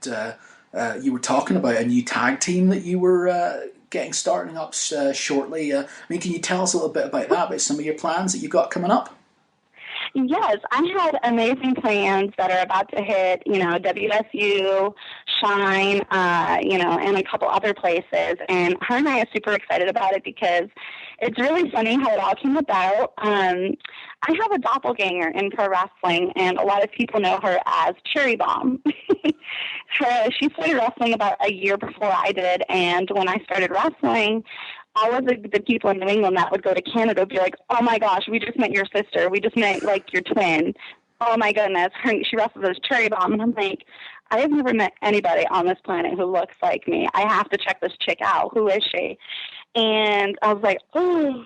were talking about a new tag team that you were getting starting up shortly. I mean, can you tell us a little bit about that, about some of your plans that you've got coming up? Yes, I had amazing plans that are about to hit, WSU, Shine, and a couple other places. And her and I are super excited about it because it's really funny how it all came about. I have a doppelganger in pro wrestling, and a lot of people know her as Cherry Bomb. She started wrestling about a year before I did, and when I started wrestling, all of the people in New England that would go to Canada would be like, oh my gosh, we just met your sister. We just met, like, your twin. Oh my goodness. She wrestles as Cherry Bomb. And I'm like, I have never met anybody on this planet who looks like me. I have to check this chick out. Who is she? And I was like, oh.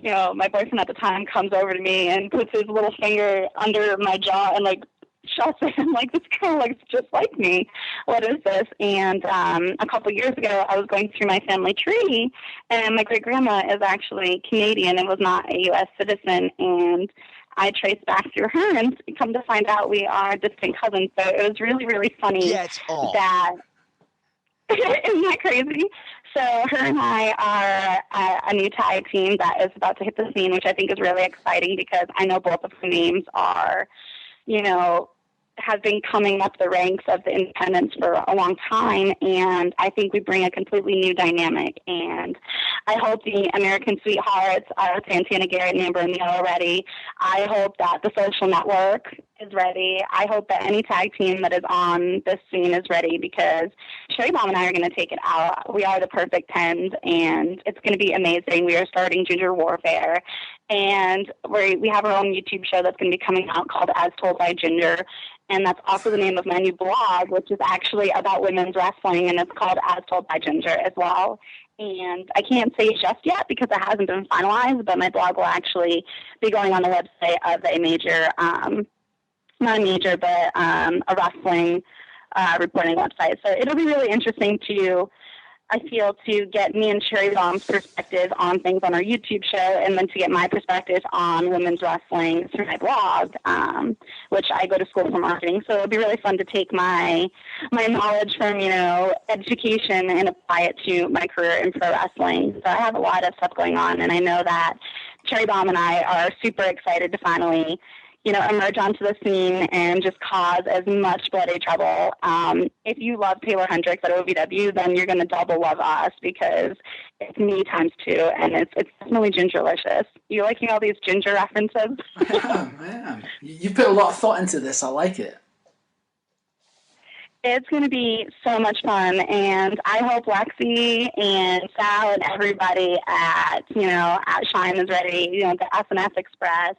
My boyfriend at the time comes over to me and puts his little finger under my jaw and, like, shuts it. I'm like, this girl looks just like me. What is this? And a couple years ago, I was going through my family tree, and my great-grandma is actually Canadian and was not a U.S. citizen, and I traced back through her, and come to find out we are distant cousins. So it was really, really funny that... Isn't that crazy? So her and I are a new tag team that is about to hit the scene, which I think is really exciting because I know both of her names are, have been coming up the ranks of the independents for a long time, and I think we bring a completely new dynamic. And I hope the American Sweethearts, Santana Garrett and Amber O'Neal are ready. I hope that the Social Network is ready. I hope that any tag team that is on this scene is ready because Cherry Bomb and I are going to take it out. We are the perfect 10s, and it's going to be amazing. We are starting Ginger Warfare, and we have our own YouTube show that's going to be coming out called As Told by Ginger, and that's also the name of my new blog, which is actually about women's wrestling, and it's called As Told by Ginger as well. And I can't say just yet because it hasn't been finalized, but my blog will actually be going on the website of a major, not a major, but a wrestling reporting website. So it'll be really interesting I feel, to get me and Cherry Bomb's perspective on things on our YouTube show, and then to get my perspective on women's wrestling through my blog, which I go to school for marketing. So it'll be really fun to take my knowledge from, education and apply it to my career in pro wrestling. So I have a lot of stuff going on, and I know that Cherry Bomb and I are super excited to finally emerge onto the scene and just cause as much bloody trouble. If you love Taeler Hendrix at OVW, then you're going to double love us because it's me times 2, and it's definitely gingerlicious. You liking all these ginger references? Oh, man. You put a lot of thought into this. I like it. It's going to be so much fun, and I hope Lexi and Sal and everybody at Shine is ready, the SNS Express,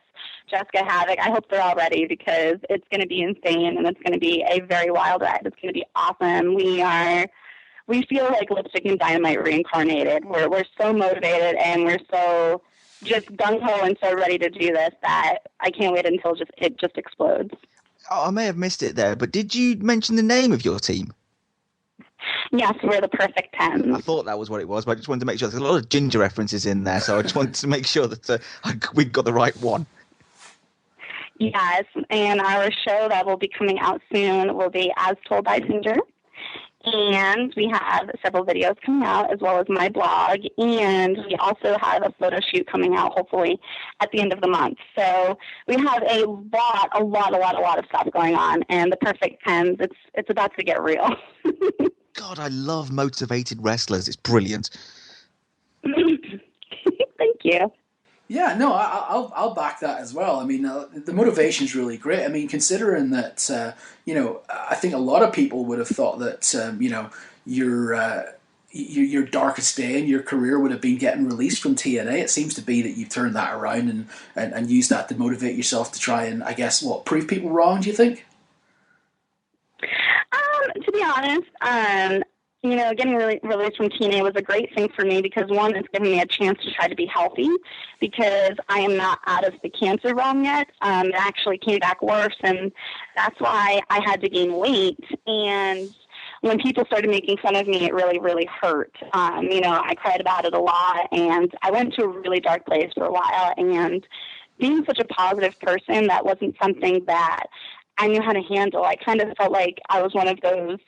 Jessica Havoc. I hope they're all ready because it's going to be insane, and it's going to be a very wild ride. It's going to be awesome. We feel like Lipstick and Dynamite reincarnated. We're so motivated, and we're so just gung-ho and so ready to do this that I can't wait until it just explodes. Oh, I may have missed it there, but did you mention the name of your team? Yes, we're the perfect 10. I thought that was what it was, but I just wanted to make sure. There's a lot of ginger references in there, so I just wanted to make sure that we got the right one. Yes, and our show that will be coming out soon will be As Told by Ginger. And we have several videos coming out, as well as my blog. And we also have a photo shoot coming out, hopefully, at the end of the month. So we have a lot of stuff going on. And the perfect 10s, it's about to get real. God, I love motivated wrestlers. It's brilliant. Thank you. Yeah, no, I'll back that as well. I mean, the motivation's really great. I mean, considering that, I think a lot of people would have thought that, your darkest day in your career would have been getting released from TNA. It seems to be that you've turned that around and used that to motivate yourself to try and, I guess, prove people wrong, do you think? To be honest, getting released from TNA was a great thing for me because, one, it's given me a chance to try to be healthy because I am not out of the cancer realm yet. It actually came back worse, and that's why I had to gain weight. And when people started making fun of me, it really, really hurt. I cried about it a lot, and I went to a really dark place for a while. And being such a positive person, that wasn't something that I knew how to handle. I kind of felt like I was one of those,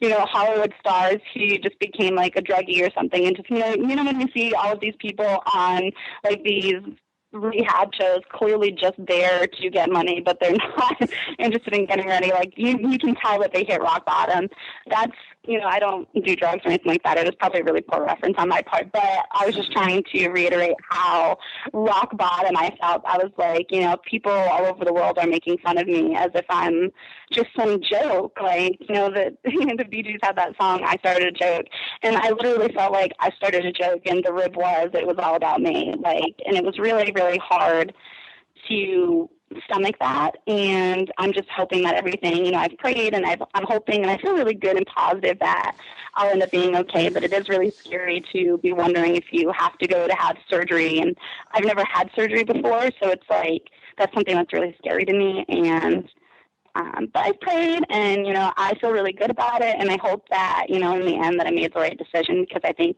Hollywood stars who just became like a druggie or something. And just, when you see all of these people on like these rehab shows clearly just there to get money, but they're not interested in getting ready. Like you can tell that they hit rock bottom. That's, I don't do drugs or anything like that. It was probably a really poor reference on my part, but I was just trying to reiterate how rock bottom I felt. I was like, people all over the world are making fun of me as if I'm just some joke. Like, the Bee Gees had that song, I Started a Joke. And I literally felt like I started a joke, and the rib it was all about me. And it was really, really hard to stomach that. And I'm just hoping that everything, I've prayed and I'm hoping, and I feel really good and positive that I'll end up being okay. But it is really scary to be wondering if you have to go to have surgery. And I've never had surgery before, so it's like that's something that's really scary to me. And but I prayed, and I feel really good about it, and I hope that in the end that I made the right decision, because I think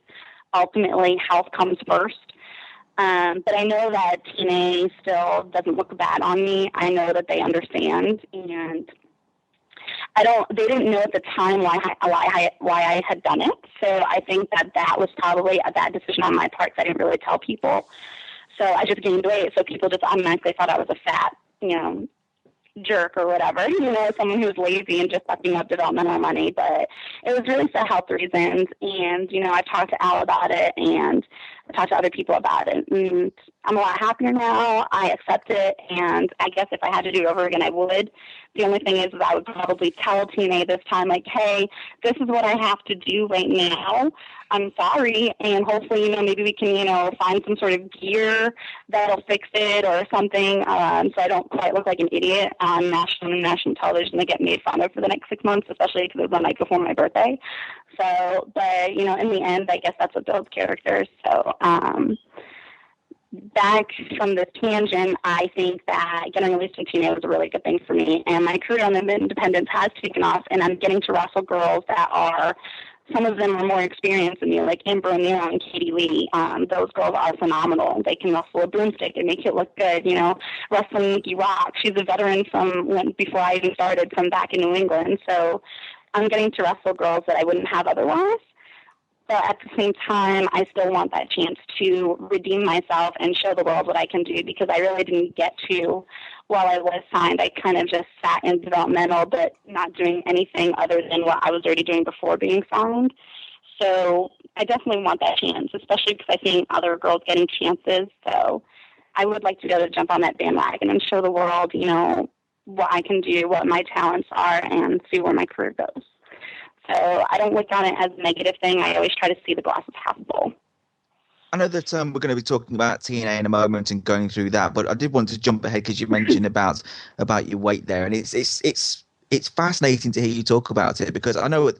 ultimately health comes first. But I know that TNA still doesn't look bad on me. I know that they understand, and they didn't know at the time why I had done it. So I think that was probably a bad decision on my part, because I didn't really tell people. So I just gained weight, so people just automatically thought I was a fat, jerk or whatever, someone who was lazy and just sucking up developmental money. But it was really for health reasons. And, I talked to Al about it, and I talked to other people about it. And I'm a lot happier now. I accept it. And I guess if I had to do it over again, I would. The only thing is I would probably tell TNA this time, like, hey, this is what I have to do right now. I'm sorry. And hopefully, maybe we can, find some sort of gear that'll fix it or something. So I don't quite look like an idiot on national television that get made fun of for the next 6 months, especially because it was the night before my birthday. So, but, in the end, I guess that's what builds character. So, back from this tangent, I think that getting released from TNA was a really good thing for me. And my career on the independents has taken off, and I'm getting to wrestle girls that are, some of them are more experienced than me, like Amber O'Neill and Katie Lee. Those girls are phenomenal. They can wrestle a broomstick and make it look good, wrestling Nikki Rock. She's a veteran from before I even started, from back in New England. So I'm getting to wrestle girls that I wouldn't have otherwise. But at the same time, I still want that chance to redeem myself and show the world what I can do, because I really didn't get to while I was signed. I kind of just sat in developmental, but not doing anything other than what I was already doing before being signed. So I definitely want that chance, especially because I've seen other girls getting chances. So I would like to be able to jump on that bandwagon and show the world, what I can do, what my talents are, and see where my career goes. So I don't look on it as a negative thing. I always try to see the glass as half full. I know that we're going to be talking about TNA in a moment and going through that, but I did want to jump ahead because you mentioned about your weight there, and it's fascinating to hear you talk about it, because I know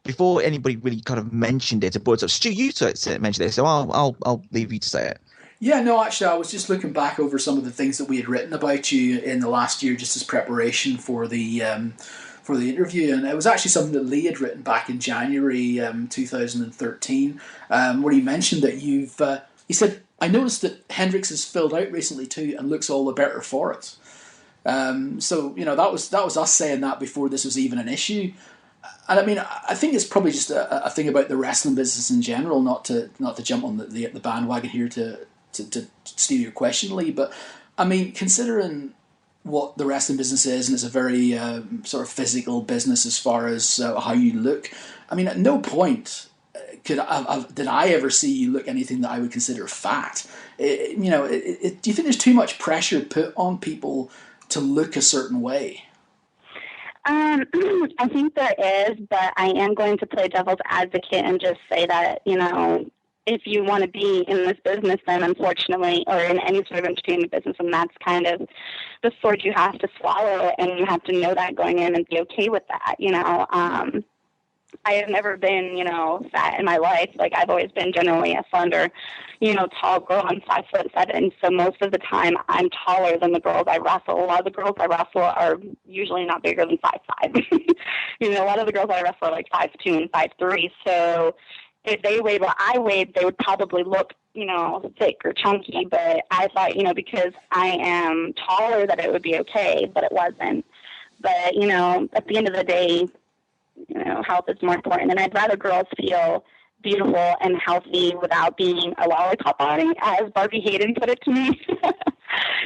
before anybody really kind of mentioned it, Stu, you mentioned it, so I'll leave you to say it. Yeah, no, actually, I was just looking back over some of the things that we had written about you in the last year, just as preparation for the interview, and it was actually something that Lee had written back in January 2013, where he mentioned that he said, I noticed that Hendrix has filled out recently too and looks all the better for it. So that was us saying that before this was even an issue. And I mean, I think it's probably just a thing about the wrestling business in general, not to jump on the bandwagon here to steal your question, Lee, but I mean, considering what the wrestling business is, and it's a very sort of physical business as far as how you look. I mean, at no point did I ever see you look anything that I would consider fat. Do you think there's too much pressure put on people to look a certain way? I think there is, but I am going to play devil's advocate and just say that, if you want to be in this business, then unfortunately, or in any sort of entertainment business, and that's kind of the sword you have to swallow, and you have to know that going in and be okay with that, I have never been, fat in my life. Like, I've always been generally a slender, tall girl. I'm 5'7", so most of the time I'm taller than the girls I wrestle. A lot of the girls I wrestle are usually not bigger than 5'5". A lot of the girls I wrestle are like 5'2" and 5'3". So if they weighed what I weighed, they would probably look, thick or chunky. But I thought, because I am taller, that it would be okay, but it wasn't. But, at the end of the day, health is more important. And I'd rather girls feel beautiful and healthy without being a lollipop body, as Barbie Hayden put it to me.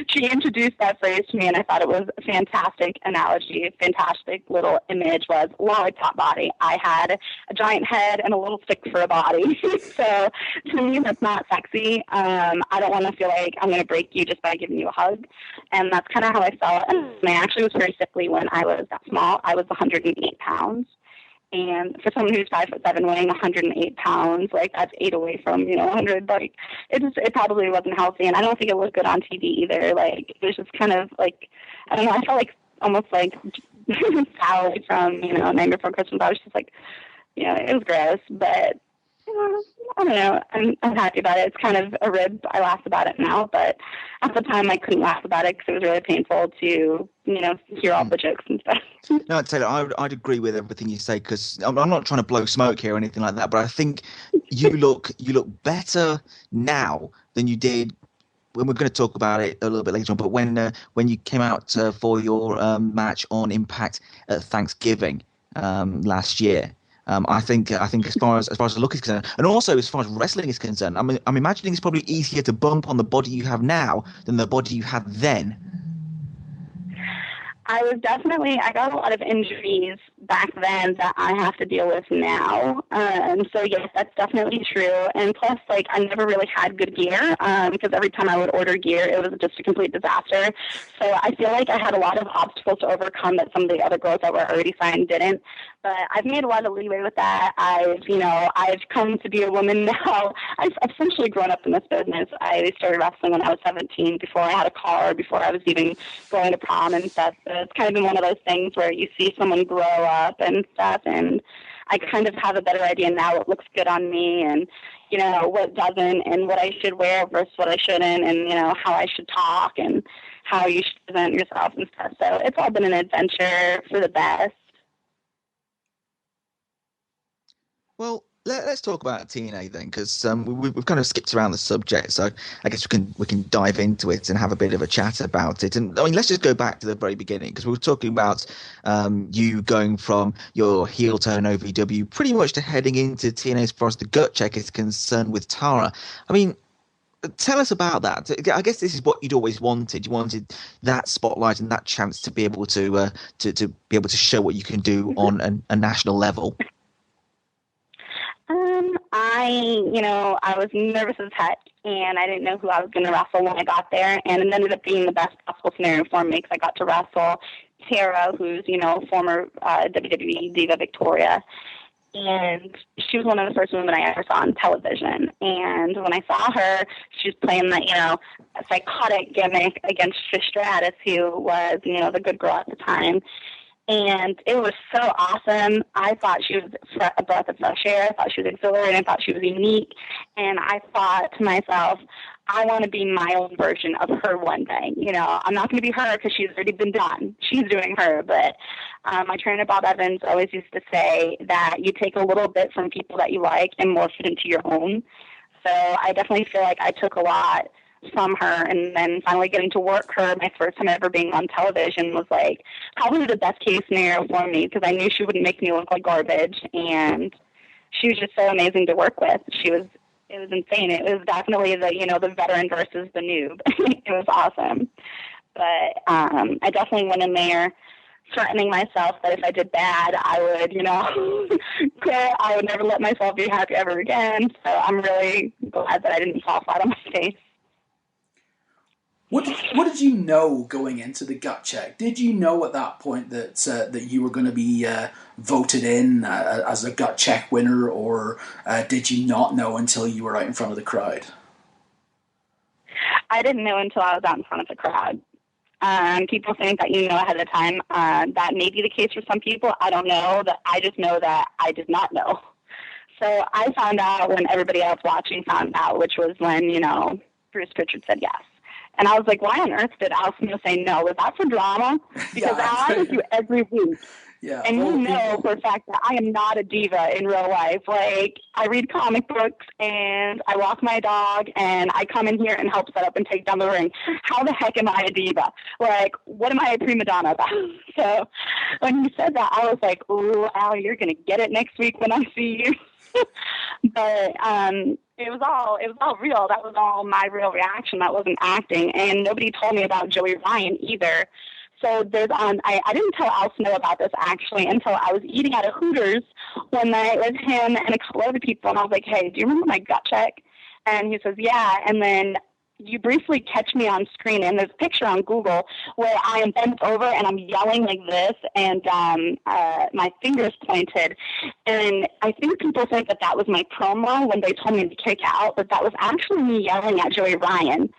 She introduced that phrase to me, and I thought it was a fantastic analogy. A fantastic little image was lollipop body. I had a giant head and a little stick for a body. So to me, that's not sexy. I don't want to feel like I'm going to break you just by giving you a hug. And that's kind of how I felt. And I actually was very sickly when I was that small. I was 108 pounds. And for someone who's 5'7", weighing 108 pounds, like, that's 8 away from, 100. Like, it probably wasn't healthy, and I don't think it looked good on TV either. Like, it was just kind of like, I don't know. I felt like almost like Sally from Nightmare Before Christmas. I was just like, it was gross, but I don't know. I'm happy about it. It's kind of a rib. I laugh about it now, but at the time I couldn't laugh about it because it was really painful to, hear all the jokes and stuff. No, Taeler, I'd agree with everything you say, because I'm not trying to blow smoke here or anything like that, but I think you look better now than you did. When we're going to talk about it a little bit later on, but when you came out for your match on Impact at Thanksgiving last year. I think as far as the look is concerned, and also as far as wrestling is concerned, I'm imagining it's probably easier to bump on the body you have now than the body you had then. I got a lot of injuries back then that I have to deal with now. So yes, that's definitely true. And plus, like, I never really had good gear, because every time I would order gear, it was just a complete disaster. So I feel like I had a lot of obstacles to overcome that some of the other girls that were already signed didn't. But I've made a lot of leeway with that. I've come to be a woman now. I've essentially grown up in this business. I started wrestling when I was 17, before I had a car, before I was even going to prom and stuff. So it's kind of been one of those things where you see someone grow up and stuff, and I kind of have a better idea now what looks good on me, and what doesn't, and what I should wear versus what I shouldn't, and how I should talk and how you should present yourself and stuff. So it's all been an adventure for the best. Well, let's talk about TNA then, because we've kind of skipped around the subject, so I guess we can dive into it and have a bit of a chat about it. And I mean, let's just go back to the very beginning, because we were talking about you going from your heel turn OVW pretty much to heading into TNA as far as the Gutcheck is concerned with Tara. I mean, tell us about that. I guess this is what you'd always wanted. You wanted that spotlight and that chance to be able to be able to show what you can do on a national level. I was nervous as heck, and I didn't know who I was going to wrestle when I got there, and it ended up being the best possible scenario for me, because I got to wrestle Tara, who's, former WWE Diva Victoria, and she was one of the first women I ever saw on television. And when I saw her, she was playing that, psychotic gimmick against Trish Stratus, who was, the good girl at the time. And it was so awesome. I thought she was a breath of fresh air. I thought she was exhilarating. I thought she was unique. And I thought to myself, I want to be my own version of her one day. I'm not going to be her because she's already been done. She's doing her. But my trainer, Bob Evans, always used to say that you take a little bit from people that you like and morph it into your own. So I definitely feel like I took a lot from her, and then finally getting to work her my first time ever being on television was like probably the best case scenario for me, because I knew she wouldn't make me look like garbage, and she was just so amazing to work with. It was insane. It was definitely the veteran versus the noob. It was awesome. But I definitely went in there threatening myself that if I did bad, I would, quit. I would never let myself be happy ever again. So I'm really glad that I didn't fall flat on my face. What did you know going into the Gutcheck? Did you know at that point that that you were going to be voted in as a Gutcheck winner, or did you not know until you were out in front of the crowd? I didn't know until I was out in front of the crowd. People think that you know ahead of time. That may be the case for some people. I don't know. I just know that I did not know. So I found out when everybody else watching found out, which was when, Bruce Pritchard said yes. And I was like, why on earth did Al Snow say no? Was that for drama? Because I with you every week. Yeah, and you know for a fact that I am not a diva in real life. Like, I read comic books and I walk my dog and I come in here and help set up and take down the ring. How the heck am I a diva? Like, what am I a prima donna about? So when he said that, I was like, ooh, Al, you're going to get it next week when I see you. But it was all real. That was all my real reaction. That wasn't acting. And nobody told me about Joey Ryan either. So there's I didn't tell Al Snow about this actually until I was eating at a Hooters one night with him and a couple other people, and I was like, hey, do you remember my gut check? And he says, yeah. And then you briefly catch me on screen, and there's a picture on Google where I am bent over and I'm yelling like this, and my fingers pointed. And I think people think that that was my promo when they told me to kick out, but that was actually me yelling at Joey Ryan.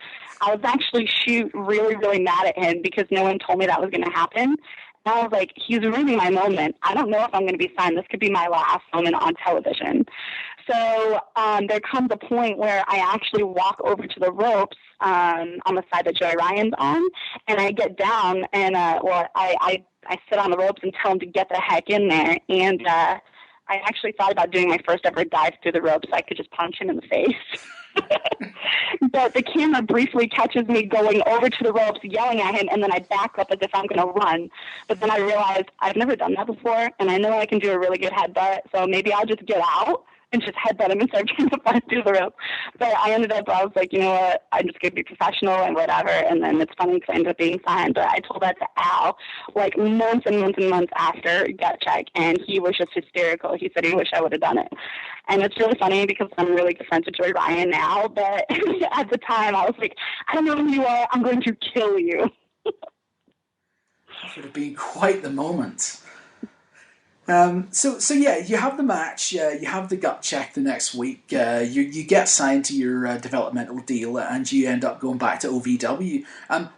I was actually really, really mad at him because no one told me that was going to happen. And I was like, he's ruining my moment. I don't know if I'm going to be signed. This could be my last moment on television. So there comes a point where I actually walk over to the ropes on the side that Joey Ryan's on, and I get down, and I sit on the ropes and tell him to get the heck in there. And I actually thought about doing my first ever dive through the ropes so I could just punch him in the face. But the camera briefly catches me going over to the ropes, yelling at him, and then I back up as if I'm going to run. But then I realized I've never done that before, and I know I can do a really good headbutt, so maybe I'll just get out and just headbutt him and start trying to fight through the rope. But I was like, you know what, I'm just going to be professional and whatever. And then it's funny because I ended up being signed. But I told that to Al like months and months and months after Gutcheck, and he was just hysterical. He said he wished I would have done it. And it's really funny because I'm really good friends with Joey Ryan now. But at the time, I was like, I don't know who you are. I'm going to kill you. That would have been quite the moment. So yeah, you have the match, you have the Gutcheck the next week, you get signed to your developmental deal, and you end up going back to OVW.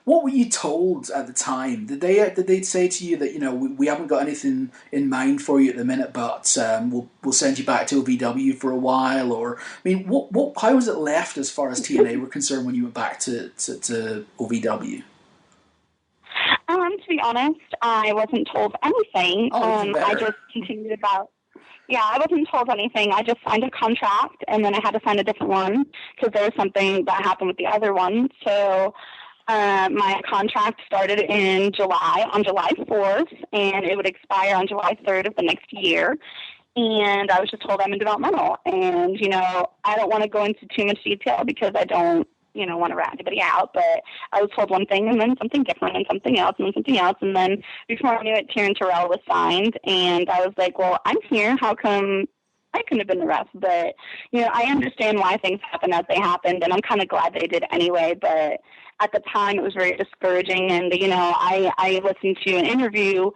What were you told at the time? Did they say to you that, we haven't got anything in mind for you at the minute, but we'll send you back to OVW for a while? Or, I mean, how was it left as far as TNA were concerned when you went back to OVW? To be honest, I wasn't told anything. I just continued about. Yeah, I wasn't told anything. I just signed a contract, and then I had to sign a different one because there was something that happened with the other one. So my contract started on July 4th, and it would expire on July 3rd of the next year. And I was just told I'm in developmental. And, I don't want to go into too much detail because I don't, want to rat anybody out, but I was told one thing and then something different and something else and then something else. And then before I knew it, Taryn Terrell was signed, and I was like, well, I'm here. How come I couldn't have been the rest? But, I understand why things happen as they happened, and I'm kind of glad they did anyway. But at the time, it was very discouraging. And, I listened to an interview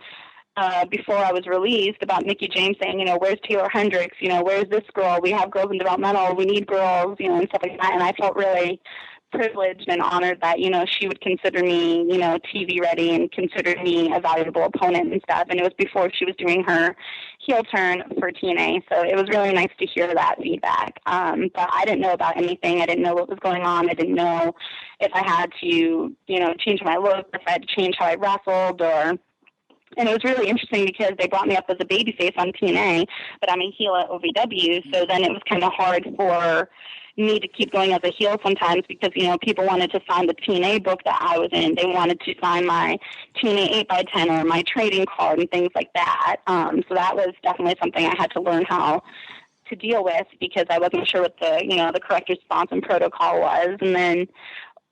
before I was released about Mickie James saying, where's Taeler Hendrix? Where's this girl? We have girls in developmental. We need girls, and stuff like that. And I felt really privileged and honored that, she would consider me, TV ready and consider me a valuable opponent and stuff. And it was before she was doing her heel turn for TNA. So it was really nice to hear that feedback. But I didn't know about anything. I didn't know what was going on. I didn't know if I had to, change my look, if I had to change how I wrestled And it was really interesting because they brought me up as a babyface on TNA, but I'm a heel at OVW, so then it was kind of hard for me to keep going as a heel sometimes because, people wanted to sign the TNA book that I was in. They wanted to sign my TNA 8x10 or my trading card and things like that. So that was definitely something I had to learn how to deal with because I wasn't sure what the correct response and protocol was. And then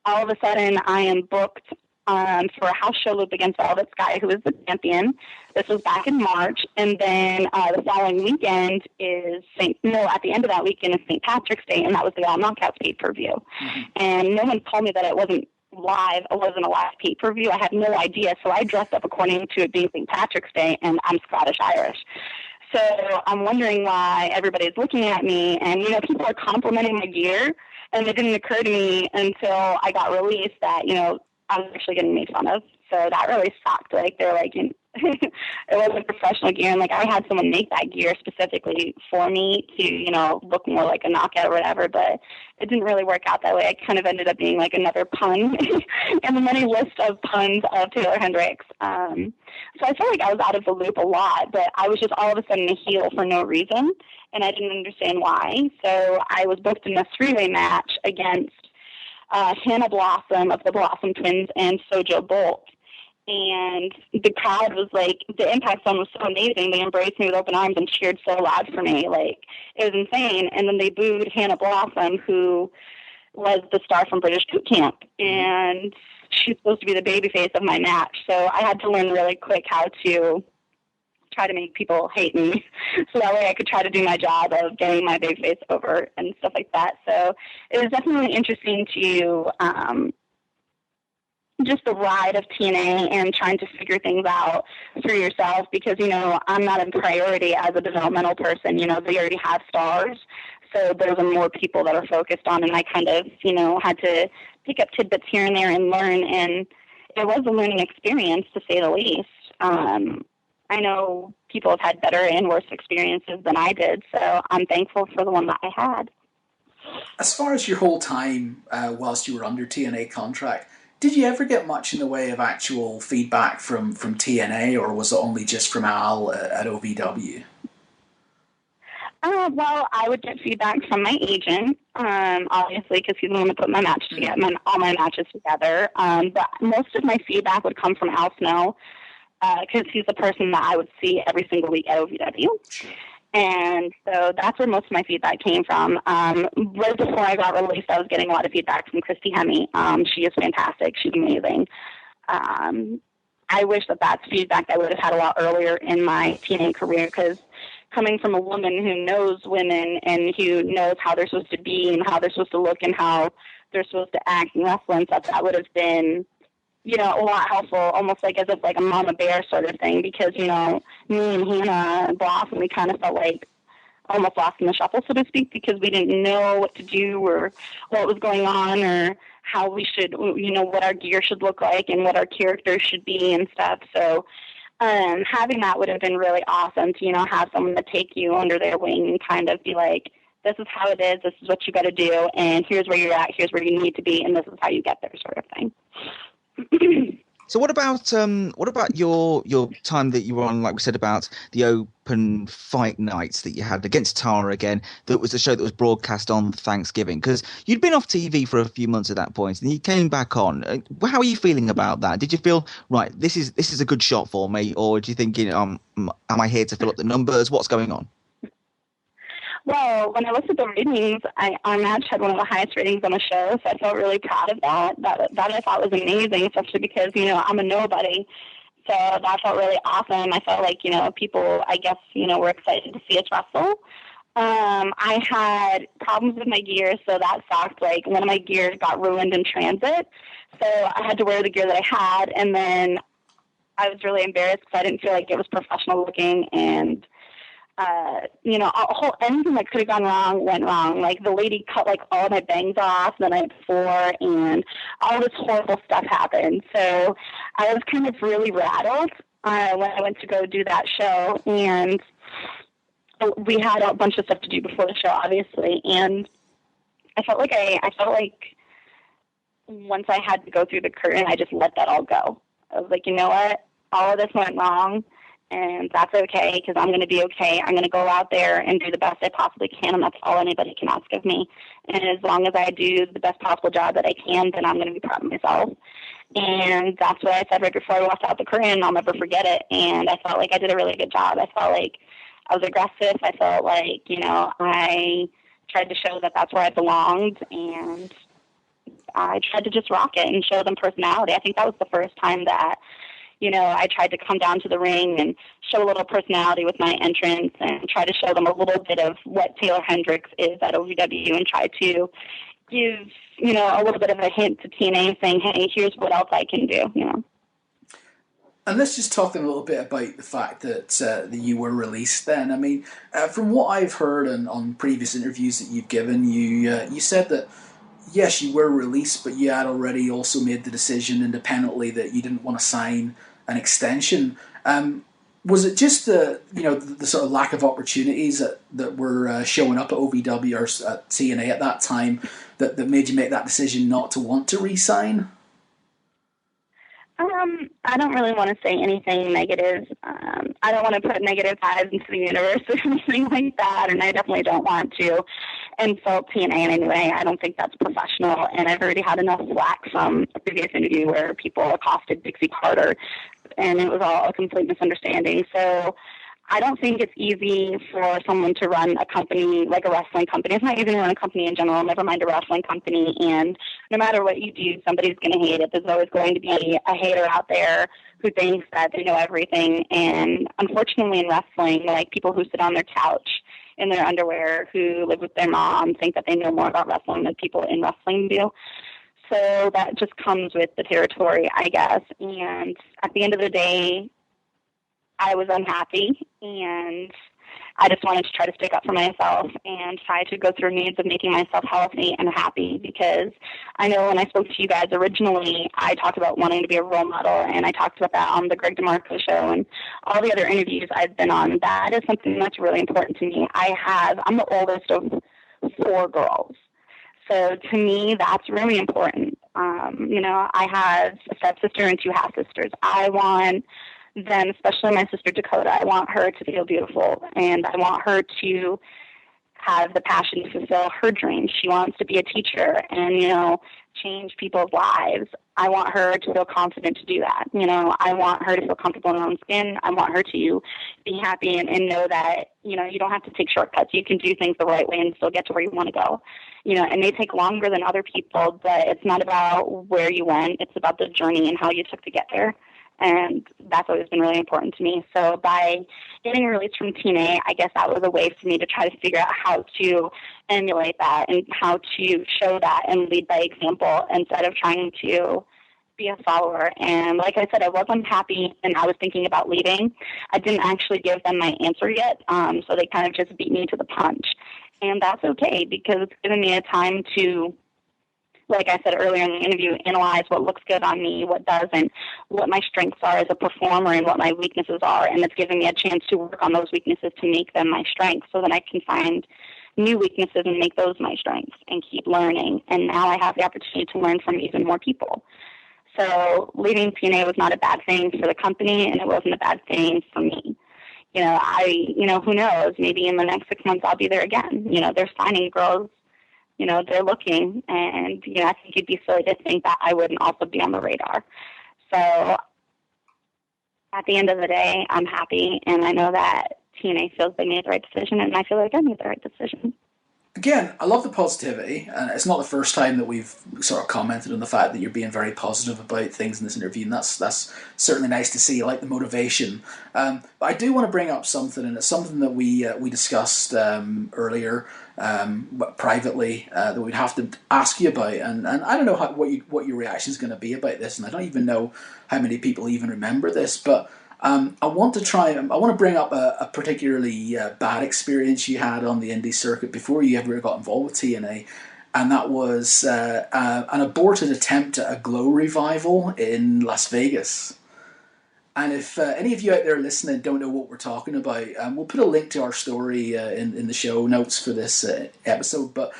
all of a sudden I am booked for a house show loop against Velvet Sky, who is the champion. This was back in March, and then the following weekend at the end of that weekend is St. Patrick's Day, and that was the All Knockouts pay-per-view. Mm-hmm. And no one told me that it wasn't live. It wasn't a live pay-per-view. I had no idea. So I dressed up according to it being St. Patrick's Day, and I'm Scottish-Irish. So I'm wondering why everybody's looking at me, and, you know, people are complimenting my gear, and it didn't occur to me until I got released that, you know, I was actually getting made fun of. So that really sucked. Like, they're like, it wasn't professional gear. And, like, I had someone make that gear specifically for me to, you know, look more like a knockout or whatever. But it didn't really work out that way. I kind of ended up being, like, another pun in the many list of puns of Taeler Hendrix. So I felt like I was out of the loop a lot. But I was just all of a sudden a heel for no reason. And I didn't understand why. So I was booked in a three-way match against Hannah Blossom of the Blossom Twins and Sojo Bolt. And the crowd was like, the Impact Zone was so amazing. They embraced me with open arms and cheered so loud for me. Like, it was insane. And then they booed Hannah Blossom, who was the star from British Boot Camp. And she's supposed to be the babyface of my match. So I had to learn really quick how to try to make people hate me. So that way I could try to do my job of getting my babyface over and stuff like that. So it was definitely interesting to just the ride of TNA and trying to figure things out for yourself, because, you know, I'm not a priority as a developmental person. You know, they already have stars, so there's more people that are focused on, and I kind of, you know, had to pick up tidbits here and there and learn, and it was a learning experience, to say the least. I know people have had better and worse experiences than I did, so I'm thankful for the one that I had. As far as your whole time whilst you were under TNA contract, did you ever get much in the way of actual feedback from TNA, or was it only just from Al at OVW? Well, I would get feedback from my agent, obviously, because he's the one that put my match together, all my matches together. But most of my feedback would come from Al Snow, because he's the person that I would see every single week at OVW. Sure. And so that's where most of my feedback came from. Right before I got released, I was getting a lot of feedback from Christy Hemme. She is fantastic. She's amazing. I wish that that's feedback I would have had a lot earlier in my TNA career, because coming from a woman who knows women and who knows how they're supposed to be and how they're supposed to look and how they're supposed to act and wrestle and stuff, that would have been, you know, a lot helpful, almost like as if like a mama bear sort of thing, because, you know, me and Hannah and Blossom, we kind of felt like almost lost in the shuffle, so to speak, because we didn't know what to do or what was going on or how we should, you know, what our gear should look like and what our characters should be and stuff. So having that would have been really awesome to, you know, have someone to take you under their wing and kind of be like, this is how it is, this is what you got to do, and here's where you're at, here's where you need to be, and this is how you get there, sort of thing. So what about your time that you were on, like we said, about the open fight nights that you had against Tara again? That was a show that was broadcast on Thanksgiving, because you'd been off TV for a few months at that point, and you came back on. How are you feeling about that? Did you feel, right, this is a good shot for me, or do you think, you know, am I here to fill up the numbers? What's going on? Well, when I looked at the ratings, our match had one of the highest ratings on the show, so I felt really proud of that. That I thought was amazing, especially because, you know, I'm a nobody. So that felt really awesome. I felt like, you know, people, I guess, you know, were excited to see us wrestle. I had problems with my gear, so that sucked. Like, one of my gears got ruined in transit, so I had to wear the gear that I had, and then I was really embarrassed because I didn't feel like it was professional looking, and you know, anything that could have gone wrong went wrong. Like, the lady cut like all my bangs off the night before, and all this horrible stuff happened. So I was kind of really rattled when I went to go do that show, and we had a bunch of stuff to do before the show, obviously. And I felt like once I had to go through the curtain, I just let that all go. I was like, you know what? All of this went wrong. And that's okay, because I'm going to be okay. I'm going to go out there and do the best I possibly can, and that's all anybody can ask of me. And as long as I do the best possible job that I can, then I'm going to be proud of myself. And that's what I said right before I walked out the curtain. I'll never forget it. And I felt like I did a really good job. I felt like I was aggressive. I felt like, you know, I tried to show that that's where I belonged, and I tried to just rock it and show them personality. I think that was the first time that, you know, I tried to come down to the ring and show a little personality with my entrance and try to show them a little bit of what Taeler Hendrix is at OVW and try to give, a little bit of a hint to TNA saying, hey, here's what else I can do, And let's just talk a little bit about the fact that you were released then. I mean, from what I've heard on previous interviews that you've given, you said that, yes, you were released, but you had already also made the decision independently that you didn't want to sign an extension. Was it just the sort of lack of opportunities that were showing up at OVW or at TNA at that time that made you make that decision not to want to re-sign? I don't really want to say anything negative. I don't want to put negative vibes into the universe or anything like that, and I definitely don't want to insult TNA in any way. I don't think that's professional, and I've already had enough flack from a previous interview where people accosted Dixie Carter, and it was all a complete misunderstanding. So I don't think it's easy for someone to run a company like a wrestling company. It's not easy to run a company in general, never mind a wrestling company. And no matter what you do, somebody's going to hate it. There's always going to be a hater out there who thinks that they know everything. And unfortunately in wrestling, like people who sit on their couch in their underwear, who live with their mom, think that they know more about wrestling than people in wrestling do. So that just comes with the territory, I guess. And at the end of the day, I was unhappy, and I just wanted to try to stick up for myself and try to go through needs of making myself healthy and happy, because I know when I spoke to you guys originally, I talked about wanting to be a role model, and I talked about that on the Greg DeMarco show and all the other interviews I've been on. That is something that's really important to me. I'm the oldest of 4 girls. So to me, that's really important. I have a stepsister and 2 half-sisters. I want them, especially my sister Dakota, I want her to feel beautiful, and I want her to have the passion to fulfill her dreams. She wants to be a teacher and, change people's lives. I want her to feel confident to do that. I want her to feel comfortable in her own skin. I want her to be happy and know that, you don't have to take shortcuts. You can do things the right way and still get to where you want to go. It may take longer than other people, but it's not about where you went. It's about the journey and how you took to get there. And that's always been really important to me. So by getting released from TNA, I guess that was a way for me to try to figure out how to emulate that and how to show that and lead by example instead of trying to be a follower. And like I said, I was unhappy and I was thinking about leaving. I didn't actually give them my answer yet, so they kind of just beat me to the punch. And that's okay, because it's given me a time to, like I said earlier in the interview, analyze what looks good on me, what doesn't, what my strengths are as a performer, and what my weaknesses are. And it's giving me a chance to work on those weaknesses to make them my strengths, so that I can find new weaknesses and make those my strengths and keep learning. And now I have the opportunity to learn from even more people. So leaving TNA was not a bad thing for the company, and it wasn't a bad thing for me. Who knows? Maybe in the next 6 months I'll be there again. They're signing girls. They're looking, and, I think it'd be silly to think that I wouldn't also be on the radar. So at the end of the day, I'm happy, and I know that TNA feels they made the right decision, and I feel like I made the right decision. Again, I love the positivity, and it's not the first time that we've sort of commented on the fact that you're being very positive about things in this interview, and that's certainly nice to see. I like the motivation. But I do want to bring up something, and it's something that we discussed earlier, privately, that we'd have to ask you about, and I don't know what your reaction is going to be about this, and I don't even know how many people even remember this, but I want to bring up a particularly bad experience you had on the indie circuit before you ever got involved with TNA, and that was an aborted attempt at a Glow revival in Las Vegas. And if any of you out there listening don't know what we're talking about, we'll put a link to our story in the show notes for this episode. But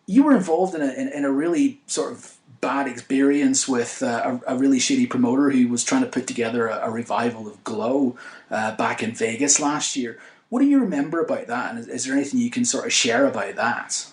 you were involved in a really sort of bad experience with a really shitty promoter who was trying to put together a revival of Glow back in Vegas last year. What do you remember about that, and is there anything you can sort of share about that?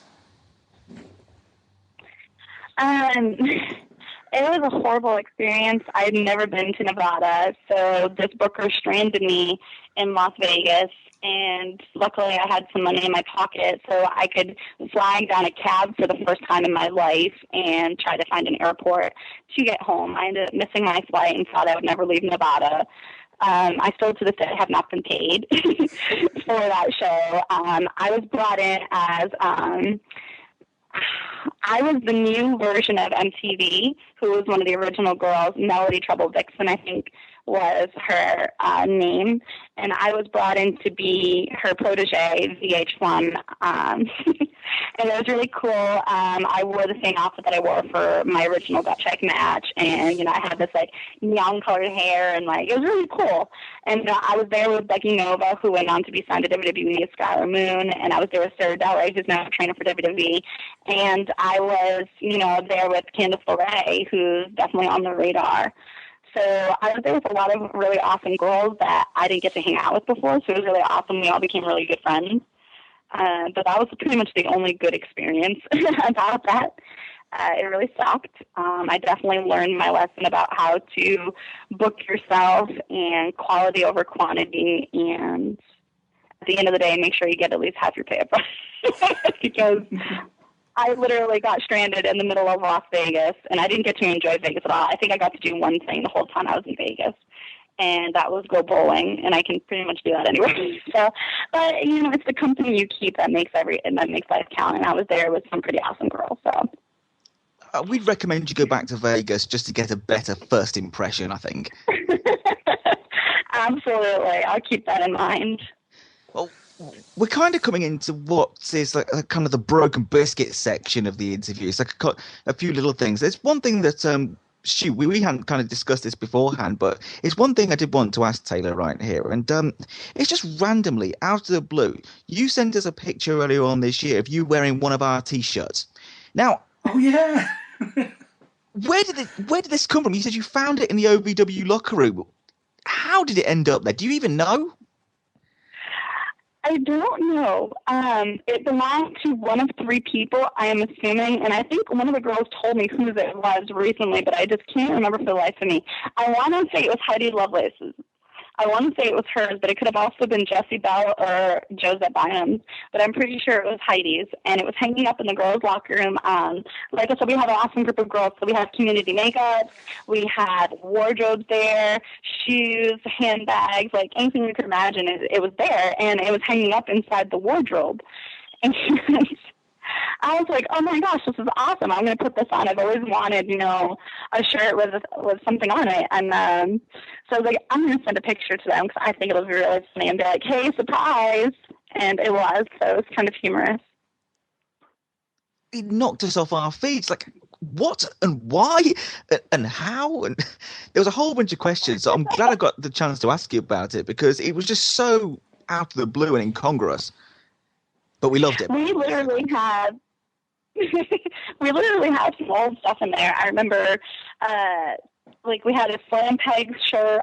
It was a horrible experience. I'd never been to Nevada, so this booker stranded me in Las Vegas, and luckily I had some money in my pocket, so I could flag down a cab for the first time in my life and try to find an airport to get home. I ended up missing my flight and thought I would never leave Nevada. I still to this day have not been paid for that show. I was brought in as I was the new version of MTV, who was one of the original girls. Melody Trouble Vixen, I think, was her name, and I was brought in to be her protege, VH1, and it was really cool. I wore the same outfit that I wore for my original Gutcheck match, and, I had this, neon-colored hair, and, it was really cool. And I was there with Becky Nova, who went on to be signed to WWE as Skylar Moon, and I was there with Sarah Della, who's now a trainer for WWE, and I was, there with Candice LeRae, who's definitely on the radar. So I was there with a lot of really awesome girls that I didn't get to hang out with before, so it was really awesome. We all became really good friends. But that was pretty much the only good experience about that. It really sucked. I definitely learned my lesson about how to book yourself and quality over quantity, and at the end of the day, make sure you get at least half your pay up front. Because I literally got stranded in the middle of Las Vegas, and I didn't get to enjoy Vegas at all. I think I got to do one thing the whole time I was in Vegas, and that was go bowling, and I can pretty much do that anywhere. So, but, it's the company you keep that makes life count, and I was there with some pretty awesome girls, so. We'd recommend you go back to Vegas just to get a better first impression, I think. Absolutely. I'll keep that in mind. Well, we're kind of coming into what is kind of the broken biscuit section of the interview. It's a few little things. There's one thing that, we hadn't kind of discussed this beforehand, but it's one thing I did want to ask Taeler right here. And it's just randomly, out of the blue, you sent us a picture earlier on this year of you wearing one of our T-shirts. Now... Oh, yeah. Where did this come from? You said you found it in the OVW locker room. How did it end up there? Do you even know? I don't know. It belonged to one of three people, I am assuming, and I think one of the girls told me who it was recently, but I just can't remember for the life of me. I want to say it was Heidi Lovelace's. I want to say it was hers, but it could have also been Jessie Bell or Josette Bynum's, but I'm pretty sure it was Heidi's, and it was hanging up in the girls' locker room. Like I said, we have an awesome group of girls, so we have community makeup, we had wardrobes there, shoes, handbags, anything you could imagine, it was there, and it was hanging up inside the wardrobe. And I was like, oh my gosh, this is awesome. I'm going to put this on. I've always wanted, a shirt with something on it. And so I was like, I'm going to send a picture to them because I think it'll be really funny and be like, hey, surprise. And it was, so it was kind of humorous. It knocked us off our feet. It's like, what and why and how? And there was a whole bunch of questions. So I'm glad I got the chance to ask you about it because it was just so out of the blue and incongruous. But we loved it. We literally had some old stuff in there. I remember, we had a Slam Peg shirt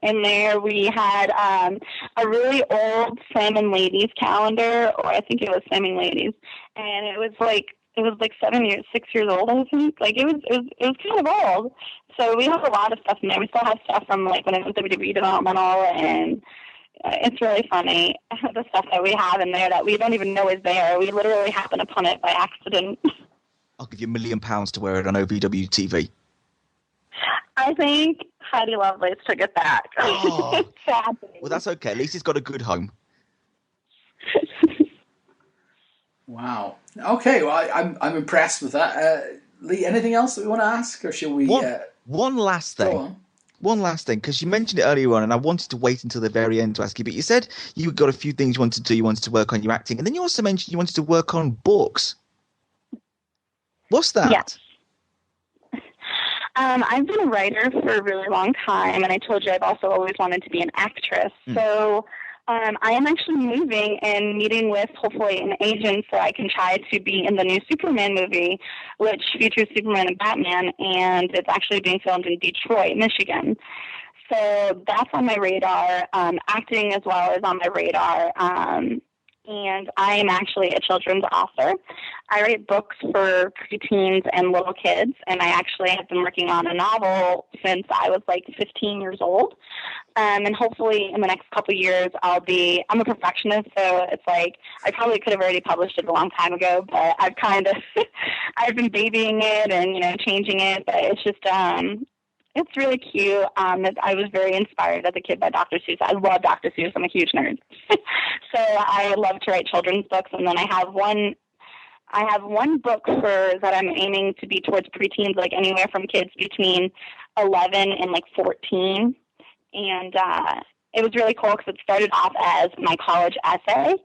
in there. We had a really old Slamming Ladies calendar, or I think it was Slamming Ladies, and it was 6 years old, I think. It was kind of old. So we have a lot of stuff in there. We still have stuff from when it was WWE developmental, and it's really funny, the stuff that we have in there that we don't even know is there. We literally happen upon it by accident. I'll give you £1 million to wear it on OVW TV. I think Heidi Lovelace took it back. Oh. Well, that's okay. At least it's got a good home. Wow. Okay, well, I'm impressed with that. Lee, anything else that we want to ask, or shall we... One last thing. One last thing, because you mentioned it earlier on, and I wanted to wait until the very end to ask you, but you said you got a few things you wanted to do. You wanted to work on your acting, and then you also mentioned you wanted to work on books. What's that? Yes. I've been a writer for a really long time, and I told you I've also always wanted to be an actress. So I am actually moving and meeting with, hopefully, an agent so I can try to be in the new Superman movie, which features Superman and Batman, and it's actually being filmed in Detroit, Michigan. So that's on my radar. Acting as well is on my radar. And I am actually a children's author. I write books for preteens and little kids, and I actually have been working on a novel since I was 15 years old. And hopefully in the next couple of years I'm a perfectionist, so it's I probably could have already published it a long time ago, but I've been babying it and, changing it, but it's just, it's really cute. I was very inspired as a kid by Dr. Seuss. I love Dr. Seuss. I'm a huge nerd. So I love to write children's books. And then I have one I have one book that I'm aiming to be towards preteens, like anywhere from kids between 11 and like 14. And it was really cool because it started off as my college essay.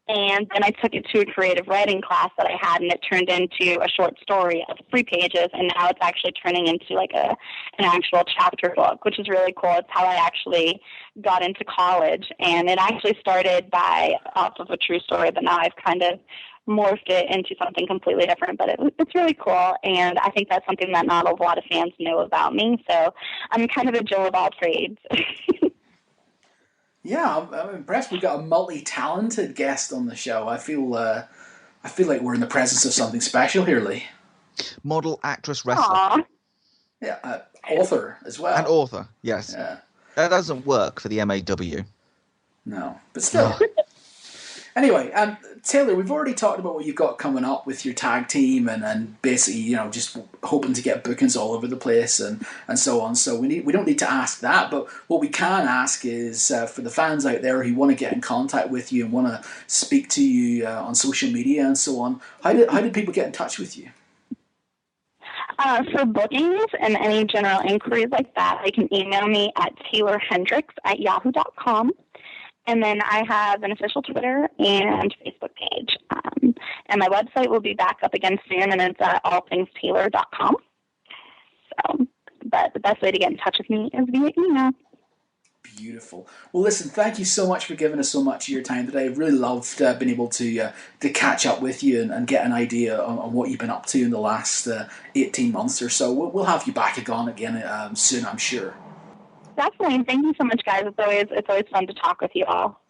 And then I took it to a creative writing class that I had, and it turned into a short story of 3 pages. And now it's actually turning into like an actual chapter book, which is really cool. It's how I actually got into college. And it actually started off of a true story, but now I've kind of morphed it into something completely different. But it's really cool. And I think that's something that not a lot of fans know about me. So I'm kind of a Jill of all trades. Yeah, I'm impressed. We've got a multi-talented guest on the show. I feel like we're in the presence of something special here, Lee. Model, actress, wrestler. Aww. Yeah, author as well. And author, yes. Yeah. That doesn't work for the MAW. No, but still. Anyway, Taeler, we've already talked about what you've got coming up with your tag team and basically, just hoping to get bookings all over the place and so on. So we don't need to ask that, but what we can ask is for the fans out there who want to get in contact with you and want to speak to you on social media and so on, how did people get in touch with you? For bookings and any general inquiries like that, they can email me at taelerhendrix@yahoo.com. And then I have an official Twitter and Facebook page. And my website will be back up again soon, and it's at allthingstaeler.com. So, but the best way to get in touch with me is via email. Beautiful. Well, listen, thank you so much for giving us so much of your time today. I really loved being able to catch up with you and get an idea on what you've been up to in the last 18 months or so. We'll have you back again soon, I'm sure. Definitely. Thank you so much, guys. It's always fun to talk with you all.